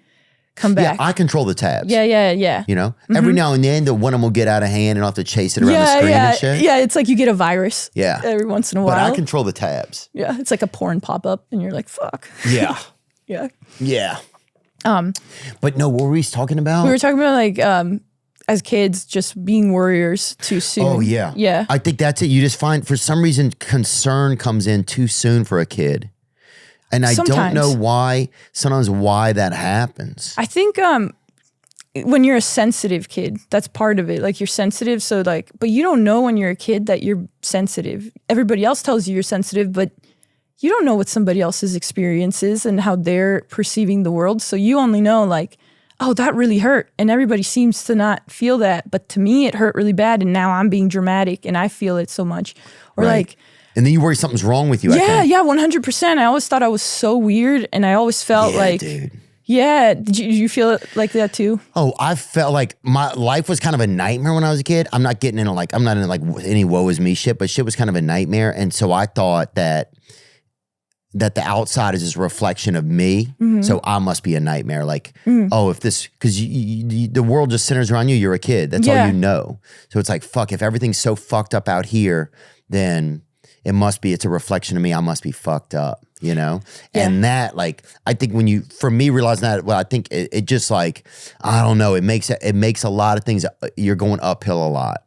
[SPEAKER 2] come back.
[SPEAKER 1] Yeah, I control the tabs.
[SPEAKER 2] Yeah.
[SPEAKER 1] You know, every now and then the one of them will get out of hand and I'll have to chase it around the screen and shit.
[SPEAKER 2] Yeah, it's like you get a virus.
[SPEAKER 1] Yeah.
[SPEAKER 2] Every once in a
[SPEAKER 1] But
[SPEAKER 2] while.
[SPEAKER 1] I control the tabs.
[SPEAKER 2] Yeah, it's like a porn pop up, and you're like, fuck.
[SPEAKER 1] Yeah.
[SPEAKER 2] Yeah.
[SPEAKER 1] Yeah. But no, what were we talking about?
[SPEAKER 2] We were talking about like as kids just being warriors too soon.
[SPEAKER 1] Oh, yeah.
[SPEAKER 2] Yeah.
[SPEAKER 1] I think that's it. You just find, for some reason, concern comes in too soon for a kid. And I don't know sometimes why that happens.
[SPEAKER 2] I think when you're a sensitive kid, that's part of it. Like you're sensitive, so like, but you don't know when you're a kid that you're sensitive. Everybody else tells you you're sensitive, but you don't know what somebody else's experience is and how they're perceiving the world. So you only know like, oh, that really hurt. And everybody seems to not feel that. But to me, it hurt really bad. And now I'm being dramatic and I feel it so much. Or
[SPEAKER 1] Right.
[SPEAKER 2] like,
[SPEAKER 1] And then you worry something's wrong with you.
[SPEAKER 2] Yeah, 100%. I always thought I was so weird, and I always felt like,
[SPEAKER 1] dude.
[SPEAKER 2] Yeah, did you feel it like that too?
[SPEAKER 1] Oh, I felt like my life was kind of a nightmare when I was a kid. I'm not getting into I'm not in like any woe is me shit, but shit was kind of a nightmare. And so I thought that the outside is just a reflection of me. So I must be a nightmare. Like, oh, if this, because the world just centers around you. You're a kid. That's all you know. So it's like, fuck, if everything's so fucked up out here, then it's a reflection of me. I must be fucked up, you know?
[SPEAKER 2] Yeah.
[SPEAKER 1] And that, like, I think for me realizing that, well, I think it just like, I don't know, it makes a lot of things, you're going uphill a lot.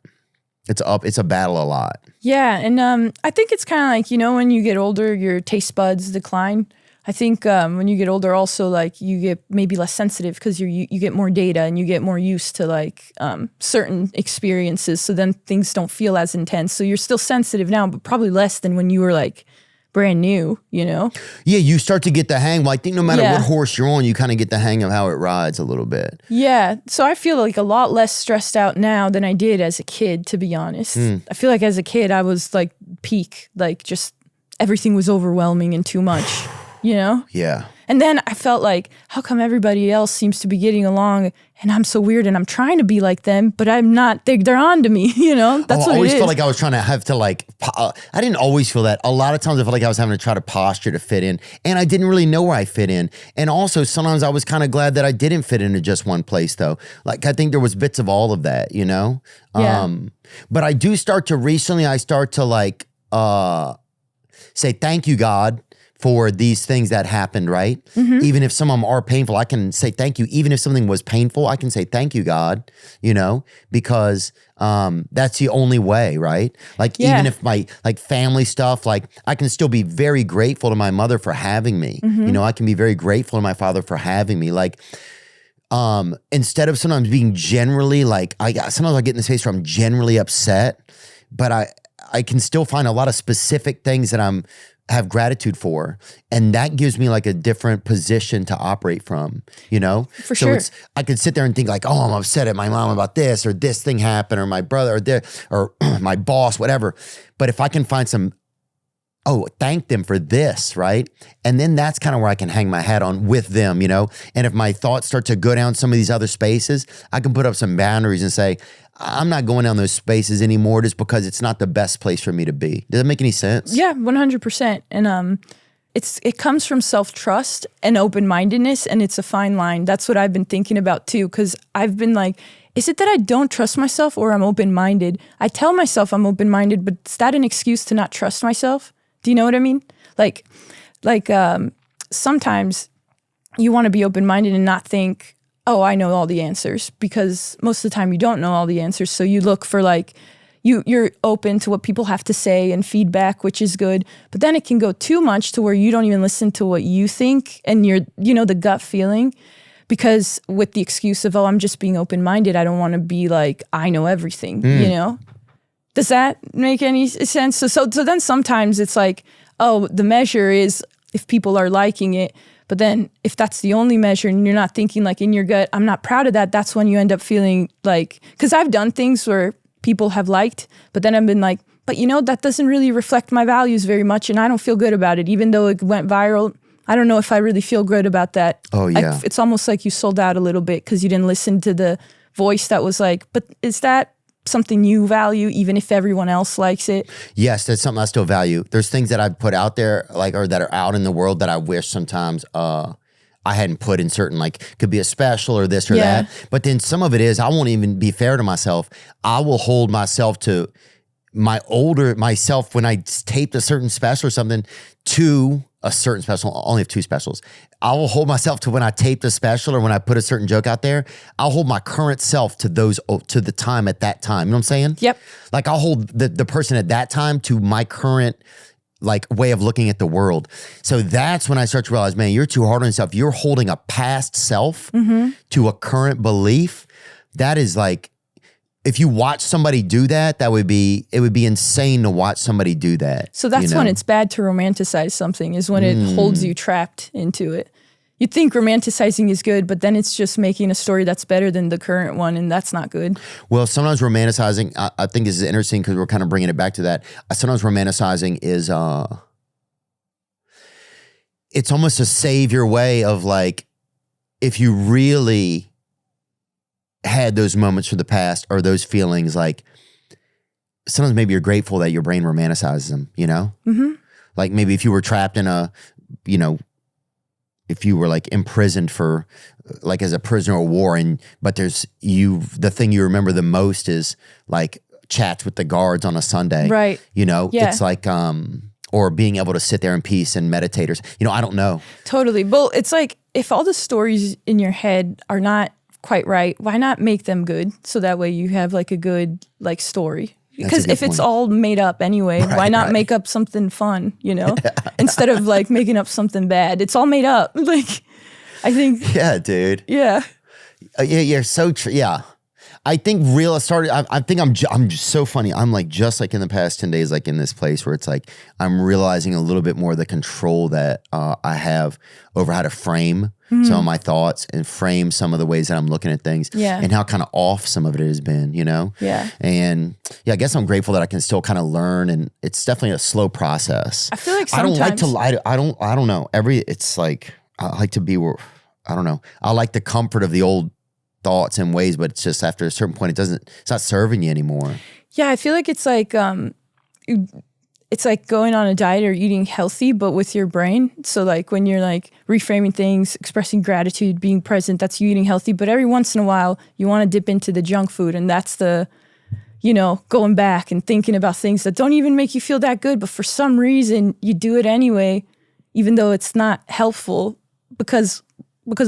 [SPEAKER 1] It's a battle a lot.
[SPEAKER 2] Yeah, and I think it's kind of like, when you get older, your taste buds decline. I think when you get older also, like, you get maybe less sensitive because you get more data and you get more used to like certain experiences. So then things don't feel as intense. So you're still sensitive now, but probably less than when you were like brand new, Yeah,
[SPEAKER 1] you start to get the hang. Well, I think no matter what horse you're on, you kind of get the hang of how it rides a little bit.
[SPEAKER 2] Yeah. So I feel like a lot less stressed out now than I did as a kid, to be honest. I feel like as a kid, I was like peak, like just everything was overwhelming and too much,
[SPEAKER 1] Yeah.
[SPEAKER 2] And then I felt like, how come everybody else seems to be getting along and I'm so weird and I'm trying to be like them, but I'm not, they're on to me, That's
[SPEAKER 1] I
[SPEAKER 2] what
[SPEAKER 1] always
[SPEAKER 2] it is.
[SPEAKER 1] felt like I was trying to have to like, I didn't always feel that. A lot of times I felt like I was having to try to posture to fit in, and I didn't really know where I fit in. And also sometimes I was kind of glad that I didn't fit into just one place though. Like I think there was bits of all of that,
[SPEAKER 2] Yeah.
[SPEAKER 1] But I do start to like say thank you, God, for these things that happened, right? Even if some of them are painful, I can say thank you. Even if something was painful, I can say thank you, God, because that's the only way, right? Like even if my like family stuff, like I can still be very grateful to my mother for having me. I can be very grateful to my father for having me. Like instead of sometimes being generally like, sometimes I get in this phase where I'm generally upset, but I can still find a lot of specific things that have gratitude for, and that gives me like a different position to operate from,
[SPEAKER 2] For sure.
[SPEAKER 1] I could sit there and think like, oh, I'm upset at my mom about this, or this thing happened, or my brother, or my boss, whatever. But if I can find thank them for this, right? And then that's kind of where I can hang my hat on with them, And if my thoughts start to go down some of these other spaces, I can put up some boundaries and say, I'm not going down those spaces anymore just because it's not the best place for me to be. Does that make any sense?
[SPEAKER 2] Yeah, 100%. And it comes from self-trust and open-mindedness, and it's a fine line. That's what I've been thinking about too, because I've been like, is it that I don't trust myself or I'm open-minded? I tell myself I'm open-minded, but is that an excuse to not trust myself? Do you know what I mean? Like sometimes you want to be open-minded and not think, oh, I know all the answers, because most of the time you don't know all the answers. So you look for like, you're open to what people have to say and feedback, which is good. But then it can go too much to where you don't even listen to what you think and the gut feeling, because with the excuse of, oh, I'm just being open-minded, I don't want to be like, I know everything, Does that make any sense? So then sometimes it's like, oh, the measure is if people are liking it. But then if that's the only measure and you're not thinking like in your gut, I'm not proud of that, that's when you end up feeling like, because I've done things where people have liked, but then I've been like, but that doesn't really reflect my values very much and I don't feel good about it. Even though it went viral, I don't know if I really feel good about that.
[SPEAKER 1] Oh, yeah.
[SPEAKER 2] It's almost like you sold out a little bit because you didn't listen to the voice that was like, but is that something you value even if everyone else likes it?
[SPEAKER 1] Yes, that's something I still value. There's things that I've put out there or that are out in the world that I wish sometimes I hadn't put in certain, like could be a special or this or that. But then some of it is, I won't even be fair to myself. I will hold myself to my older myself when I taped a certain special or something to a certain special. I only have 2 specials. I will hold myself to when I taped a special or when I put a certain joke out there. I'll hold my current self to the time at that time. You know what I'm saying?
[SPEAKER 2] Yep.
[SPEAKER 1] Like I'll hold the person at that time to my current like way of looking at the world. So that's when I start to realize, man, you're too hard on yourself. You're holding a past self to a current belief. That is like, if you watch somebody do that, it would be insane to watch somebody do that.
[SPEAKER 2] So that's when it's bad to romanticize something, is when it holds you trapped into it. you'd think romanticizing is good, but then it's just making a story that's better than the current one, and that's not good.
[SPEAKER 1] Well, sometimes romanticizing, I think this is interesting because we're kind of bringing it back to that. Sometimes romanticizing is, it's almost a savior way of like, if you really had those moments from the past or those feelings, like sometimes maybe you're grateful that your brain romanticizes them, you know? Mm-hmm. Like maybe if you were trapped in a, you know, if you were like imprisoned for like as a prisoner of war but the thing you remember the most is like chats with the guards on a Sunday.
[SPEAKER 2] Right.
[SPEAKER 1] You know,
[SPEAKER 2] Yeah.
[SPEAKER 1] it's like, or being able to sit there in peace and meditate or, you know, I don't know.
[SPEAKER 2] Totally. Well, it's like if all the stories in your head are not quite right, why not make them good? So that way you have like a good like story. Because if it's all made up anyway, why not make up something fun, you know? Instead of like making up something bad. It's all made up. Like, I think.
[SPEAKER 1] Yeah, dude.
[SPEAKER 2] Yeah.
[SPEAKER 1] Yeah, you're so true. Yeah. I think I think I'm just so funny. I'm like, just like in the past 10 days, like in this place where it's like, I'm realizing a little bit more of the control that I have over how to frame some of my thoughts and frame some of the ways that I'm looking at things and how kind of off some of it has been, you know?
[SPEAKER 2] Yeah.
[SPEAKER 1] And yeah, I guess I'm grateful that I can still kind of learn, and it's definitely a slow process.
[SPEAKER 2] I feel like sometimes.
[SPEAKER 1] I don't like to lie. I don't know. It's like, I like to be where, I don't know. I like the comfort of the old thoughts and ways, but it's just after a certain point, it's not serving you anymore.
[SPEAKER 2] Yeah, I feel like it's like going on a diet or eating healthy, but with your brain. So like when you're like reframing things, expressing gratitude, being present, that's you eating healthy. But every once in a while, you want to dip into the junk food, and that's the, you know, going back and thinking about things that don't even make you feel that good, but for some reason you do it anyway, even though it's not helpful. Because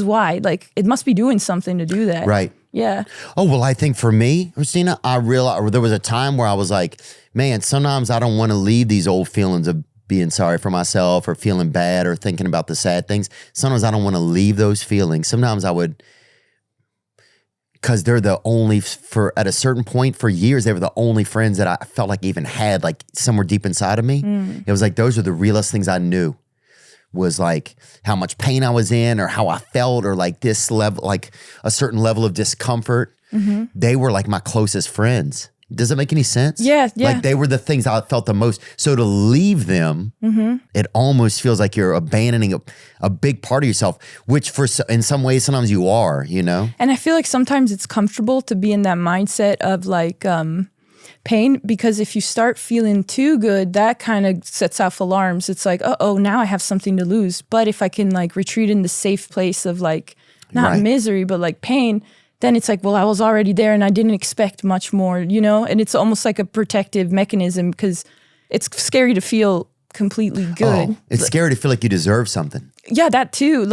[SPEAKER 2] why? Like, it must be doing something to do that.
[SPEAKER 1] Right.
[SPEAKER 2] Yeah.
[SPEAKER 1] Oh, well, I think for me, Cristina, I realized there was a time where I was like, man, sometimes I don't want to leave these old feelings of being sorry for myself or feeling bad or thinking about the sad things. Sometimes I don't want to leave those feelings. Sometimes I would, because they're the only, at a certain point for years, they were the only friends that I felt like even had like somewhere deep inside of me. It was like, those are the realest things I knew. Was like how much pain I was in or how I felt or like this level, like a certain level of discomfort. They were like my closest friends. Does it make any sense?
[SPEAKER 2] Yeah.
[SPEAKER 1] Like they were the things I felt the most. So to leave them, it almost feels like you're abandoning a big part of yourself, which in some ways, sometimes you are, you know?
[SPEAKER 2] And I feel like sometimes it's comfortable to be in that mindset of like, pain, because if you start feeling too good, that kind of sets off alarms. It's like, oh, now I have something to lose. But if I can like retreat in the safe place of like, not misery, but like pain, then it's like, well, I was already there and I didn't expect much more, you know? And it's almost like a protective mechanism because it's scary to feel completely good.
[SPEAKER 1] Oh, it's scary to feel like you deserve something.
[SPEAKER 2] Yeah, that too.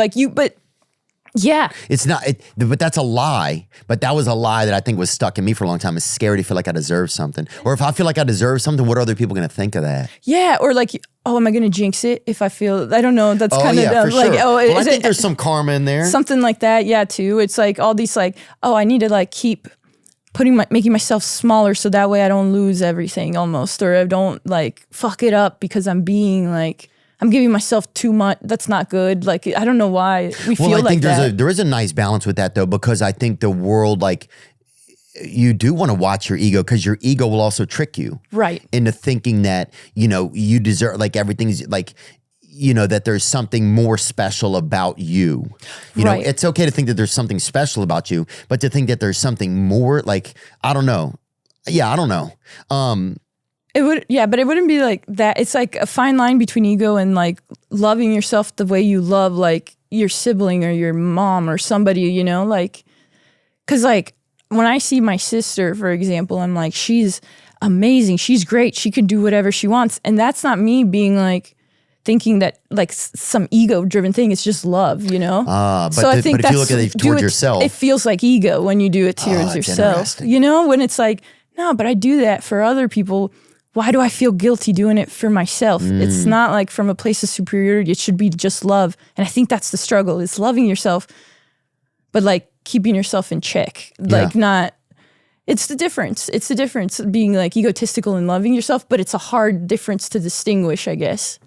[SPEAKER 2] Yeah.
[SPEAKER 1] It's not, but that's a lie. But that was a lie that I think was stuck in me for a long time. It's scary to feel like I deserve something. Or if I feel like I deserve something, what are other people going to think of that?
[SPEAKER 2] Yeah. Or like, oh, am I going to jinx it if I feel, I don't know. That's kind of
[SPEAKER 1] for
[SPEAKER 2] like,
[SPEAKER 1] sure.
[SPEAKER 2] oh,
[SPEAKER 1] well, I think there's some karma in there.
[SPEAKER 2] Something like that. Yeah, too. It's like all these like, oh, I need to like keep making myself smaller so that way I don't lose everything almost. Or I don't like fuck it up because I'm being like, I'm giving myself too much. That's not good. Like, I don't know why we feel like that. Well, I think
[SPEAKER 1] there is a nice balance with that though, because I think the world, like, you do want to watch your ego because your ego will also trick you.
[SPEAKER 2] Right.
[SPEAKER 1] Into thinking that, you know, you deserve, like everything's like, you know, that there's something more special about you. You know, it's okay to think that there's something special about you, but to think that there's something more, like, I don't know. Yeah, I don't know.
[SPEAKER 2] It would, yeah, but it wouldn't be like that. It's like a fine line between ego and like loving yourself the way you love like your sibling or your mom or somebody, you know, like, cause like when I see my sister, for example, I'm like, she's amazing. She's great. She can do whatever she wants. And that's not me being like, thinking that like some ego driven thing. It's just love, you know? So I think
[SPEAKER 1] but if you look at it towards yourself,
[SPEAKER 2] it feels like ego when you do it towards yourself, you know, when it's like, no, but I do that for other people. Why do I feel guilty doing it for myself? It's not like from a place of superiority. It should be just love. And I think that's the struggle. It's loving yourself, but like keeping yourself in check. Like not, it's the difference. It's the difference being like egotistical and loving yourself, but it's a hard difference to distinguish, I guess.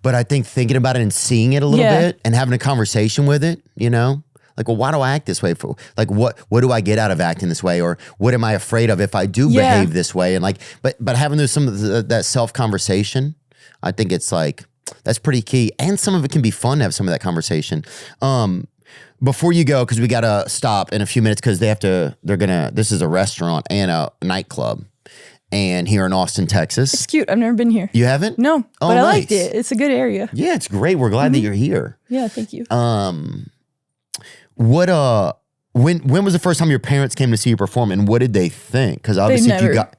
[SPEAKER 1] But I think thinking about it and seeing it a little bit and having a conversation with it, you know, like, well, why do I act this way? For like, what do I get out of acting this way, or what am I afraid of if I do behave this way? And like, but having that self conversation, I think it's like that's pretty key. And some of it can be fun to have some of that conversation. Before you go, because we gotta stop in a few minutes because this is a restaurant and a nightclub. And here in Austin, Texas.
[SPEAKER 2] It's cute. I've never been here.
[SPEAKER 1] You haven't?
[SPEAKER 2] No,
[SPEAKER 1] oh,
[SPEAKER 2] but I
[SPEAKER 1] nice.
[SPEAKER 2] liked it. It's a good area.
[SPEAKER 1] Yeah, it's great. We're glad that you're here.
[SPEAKER 2] Yeah, thank you.
[SPEAKER 1] When was the first time your parents came to see you perform, and what did they think? Because obviously, if you got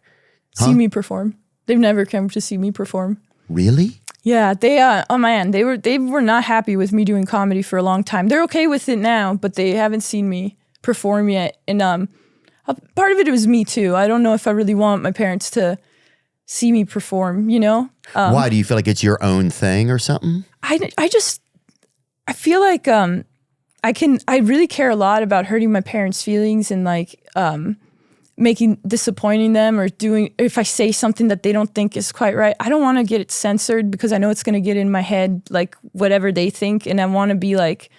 [SPEAKER 2] see me perform, they've never come to see me perform.
[SPEAKER 1] Really?
[SPEAKER 2] Yeah, they on my end, they were not happy with me doing comedy for a long time. They're okay with it now, but they haven't seen me perform yet. And part of it was me too. I don't know if I really want my parents to see me perform. You know?
[SPEAKER 1] Why do you feel like it's your own thing or something?
[SPEAKER 2] I feel like I really care a lot about hurting my parents' feelings and like disappointing them or if I say something that they don't think is quite right. I don't want to get it censored because I know it's going to get in my head, like whatever they think. And I want to be like,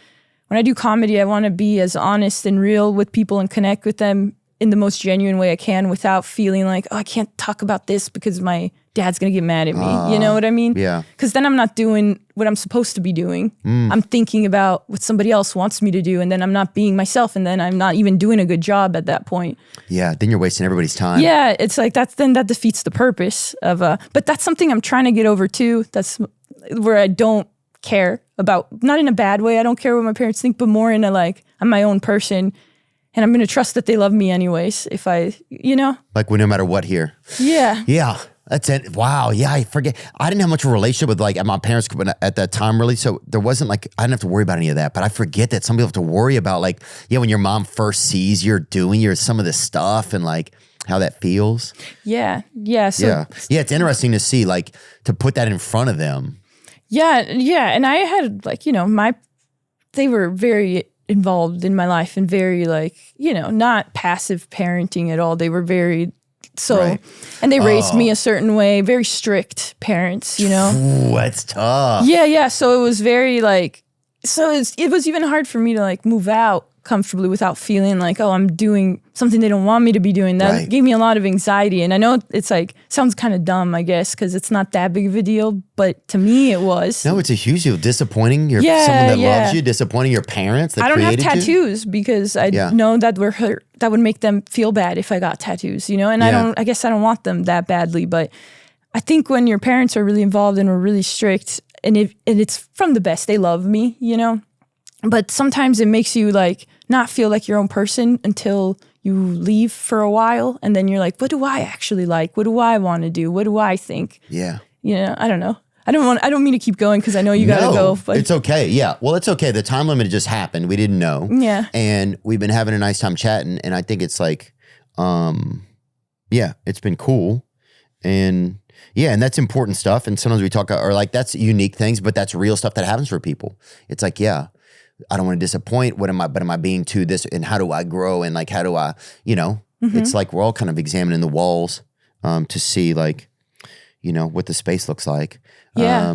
[SPEAKER 2] when I do comedy, I want to be as honest and real with people and connect with them in the most genuine way I can without feeling like, oh, I can't talk about this because my dad's going to get mad at me. You know what I mean?
[SPEAKER 1] Yeah.
[SPEAKER 2] Because then I'm not doing what I'm supposed to be doing. I'm thinking about what somebody else wants me to do, and then I'm not being myself, and then I'm not even doing a good job at that point.
[SPEAKER 1] Yeah, then you're wasting everybody's time.
[SPEAKER 2] Yeah, it's like that defeats the purpose of but that's something I'm trying to get over too. That's where I don't care about, not in a bad way, I don't care what my parents think, but more in a like, I'm my own person. And I'm going to trust that they love me anyways if I, you know?
[SPEAKER 1] Like no matter what here.
[SPEAKER 2] Yeah.
[SPEAKER 1] Yeah. That's it. Wow. Yeah. I forget. I didn't have much of a relationship with like my parents at that time really. So there wasn't like, I didn't have to worry about any of that. But I forget that some people have to worry about like, when your mom first sees you're doing some of this stuff and like how that feels.
[SPEAKER 2] Yeah. Yeah. So,
[SPEAKER 1] yeah. It's interesting to see like to put that in front of them.
[SPEAKER 2] Yeah. Yeah. And I had like, they were very involved in my life and very like, not passive parenting at all. They were very, and they raised me a certain way, very strict parents,
[SPEAKER 1] Ooh, that's tough.
[SPEAKER 2] Yeah. Yeah. So it was very like, it was even hard for me to like move out comfortably without feeling like, oh, I'm doing something they don't want me to be doing. That gave me a lot of anxiety. And I know it's like, sounds kind of dumb, I guess, because it's not that big of a deal. But to me, it was.
[SPEAKER 1] No, it's a huge deal. Disappointing someone that loves you, disappointing your parents that
[SPEAKER 2] I don't have
[SPEAKER 1] created
[SPEAKER 2] tattoos because I know that that would make them feel bad if I got tattoos, and I guess I don't want them that badly. But I think when your parents are really involved and are really strict and it's from the best, they love me, But sometimes it makes you like not feel like your own person until you leave for a while. And then you're like, what do I actually like? What do I want to do? What do I think?
[SPEAKER 1] Yeah.
[SPEAKER 2] I don't know. I don't mean to keep going because I know you got to go. But
[SPEAKER 1] it's okay. Yeah. Well, it's okay. The time limit just happened. We didn't know.
[SPEAKER 2] Yeah.
[SPEAKER 1] And we've been having a nice time chatting. And I think it's like, it's been cool. And and that's important stuff. And sometimes we talk, or like that's unique things, but that's real stuff that happens for people. It's like, I don't want to disappoint. But am I being too this? And how do I grow? And like, how do I, it's like we're all kind of examining the walls to see like, what the space looks like.
[SPEAKER 2] Yeah.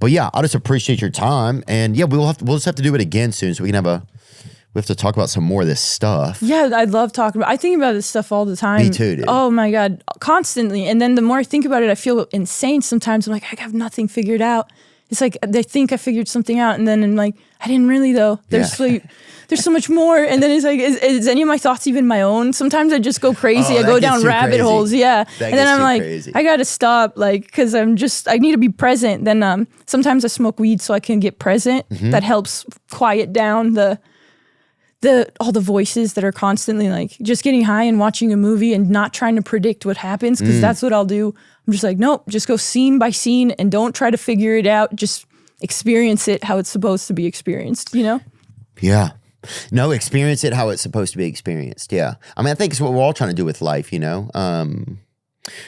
[SPEAKER 1] But I'll just appreciate your time. And we'll just have to do it again soon so we can we have to talk about some more of this stuff.
[SPEAKER 2] Yeah, I love talking about I think about this stuff all the time.
[SPEAKER 1] Me too, dude.
[SPEAKER 2] Oh my God, constantly. And then the more I think about it, I feel insane sometimes. I'm like, I have nothing figured out. It's like they think I figured something out, and then I'm like, I didn't really though. There's so much more. And then it's like, is any of my thoughts even my own? Sometimes I just go crazy. I go down rabbit holes. Yeah. And then I'm like, crazy. I gotta stop, like, because I need to be present. Then sometimes I smoke weed so I can get present. Mm-hmm. That helps quiet down all the voices that are constantly like just getting high and watching a movie and not trying to predict what happens, because that's what I'll do. I'm just like, nope, just go scene by scene and don't try to figure it out. Just experience it how it's supposed to be experienced,
[SPEAKER 1] Yeah. No, experience it how it's supposed to be experienced. Yeah. I mean, I think it's what we're all trying to do with life,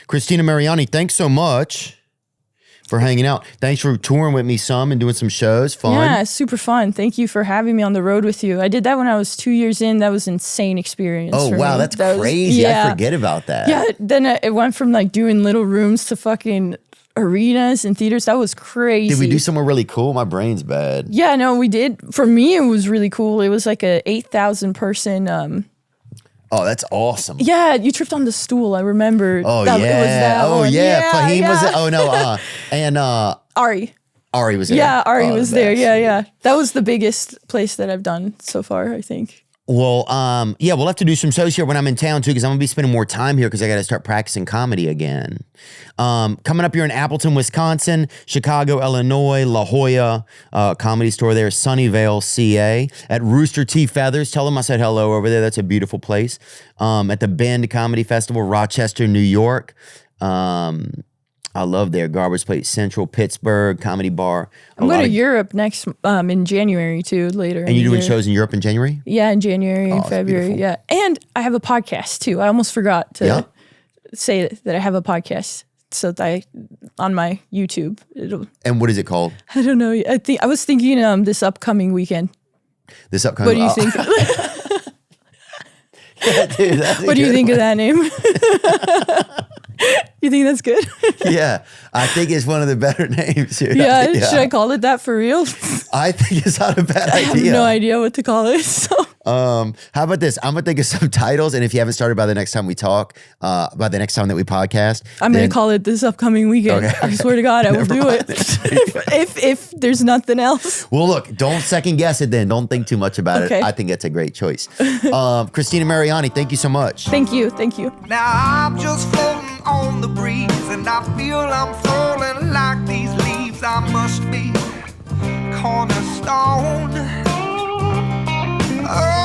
[SPEAKER 1] Cristina Mariani, thanks so much for hanging out. Thanks for touring with me some and doing some shows. Fun.
[SPEAKER 2] Yeah, super fun. Thank you for having me on the road with you. I did that when I was 2 years in. That was an insane experience.
[SPEAKER 1] Oh, wow.
[SPEAKER 2] Me.
[SPEAKER 1] That's crazy. I forget about that.
[SPEAKER 2] Yeah. Then it went from like doing little rooms to fucking arenas and theaters. That was crazy.
[SPEAKER 1] Did we do somewhere really cool? My brain's bad.
[SPEAKER 2] Yeah, no, we did. For me, it was really cool. It was like a 8,000 person.
[SPEAKER 1] Oh, that's awesome.
[SPEAKER 2] Yeah, you tripped on the stool. I remember.
[SPEAKER 1] Oh,
[SPEAKER 2] It was
[SPEAKER 1] yeah.
[SPEAKER 2] that
[SPEAKER 1] Oh,
[SPEAKER 2] one.
[SPEAKER 1] yeah. Fahim was
[SPEAKER 2] yeah.
[SPEAKER 1] it? Oh, no. And
[SPEAKER 2] Ari.
[SPEAKER 1] Ari was there.
[SPEAKER 2] Yeah, Ari
[SPEAKER 1] Oh,
[SPEAKER 2] was
[SPEAKER 1] the
[SPEAKER 2] there.
[SPEAKER 1] best.
[SPEAKER 2] Yeah. That was the biggest place that I've done so far, I think.
[SPEAKER 1] Well, yeah, we'll have to do some shows here when I'm in town too, because I'm gonna be spending more time here because I got to start practicing comedy again. Coming up here in Appleton, Wisconsin, Chicago, Illinois, La Jolla, Comedy Store there, Sunnyvale, CA. At Rooster T. Feathers, tell them I said hello over there. That's a beautiful place. At the Bend Comedy Festival, Rochester, New York. I love their Garbage Plate Central, Pittsburgh, Comedy Bar.
[SPEAKER 2] I'm going to Europe next in January too, later.
[SPEAKER 1] And you're doing shows in Europe in January?
[SPEAKER 2] Yeah, in January and
[SPEAKER 1] it's
[SPEAKER 2] February.
[SPEAKER 1] beautiful.
[SPEAKER 2] Yeah. And I have a podcast too. I almost forgot to say that I have a podcast. So that on my YouTube.
[SPEAKER 1] And what is it called?
[SPEAKER 2] I don't know. I was thinking this upcoming weekend.
[SPEAKER 1] This upcoming.
[SPEAKER 2] What do you think?
[SPEAKER 1] Yeah, dude, that's a
[SPEAKER 2] What do you
[SPEAKER 1] good
[SPEAKER 2] think
[SPEAKER 1] one.
[SPEAKER 2] of that name? You think that's good?
[SPEAKER 1] Yeah, I think it's one of the better names. Dude.
[SPEAKER 2] Yeah. Should I call it that for real?
[SPEAKER 1] I think it's not a bad
[SPEAKER 2] I have
[SPEAKER 1] idea.
[SPEAKER 2] no idea what to call it. So.
[SPEAKER 1] How about this? I'm gonna think of some titles, and if you haven't started by the next time we talk, by the next time that we podcast,
[SPEAKER 2] I'm going
[SPEAKER 1] then-
[SPEAKER 2] to call it this upcoming weekend.
[SPEAKER 1] Okay.
[SPEAKER 2] I swear to God, I will
[SPEAKER 1] Never
[SPEAKER 2] do
[SPEAKER 1] mind.
[SPEAKER 2] it. if there's nothing else.
[SPEAKER 1] Well, look, don't second guess it. Then don't think too much about
[SPEAKER 2] Okay.
[SPEAKER 1] it. I think that's a great choice. Cristina Mariani, thank you so much.
[SPEAKER 2] Thank you. Thank you.
[SPEAKER 6] Now I'm just floating on the breeze, and I feel I'm falling like these leaves. I must be cornerstone. Oh.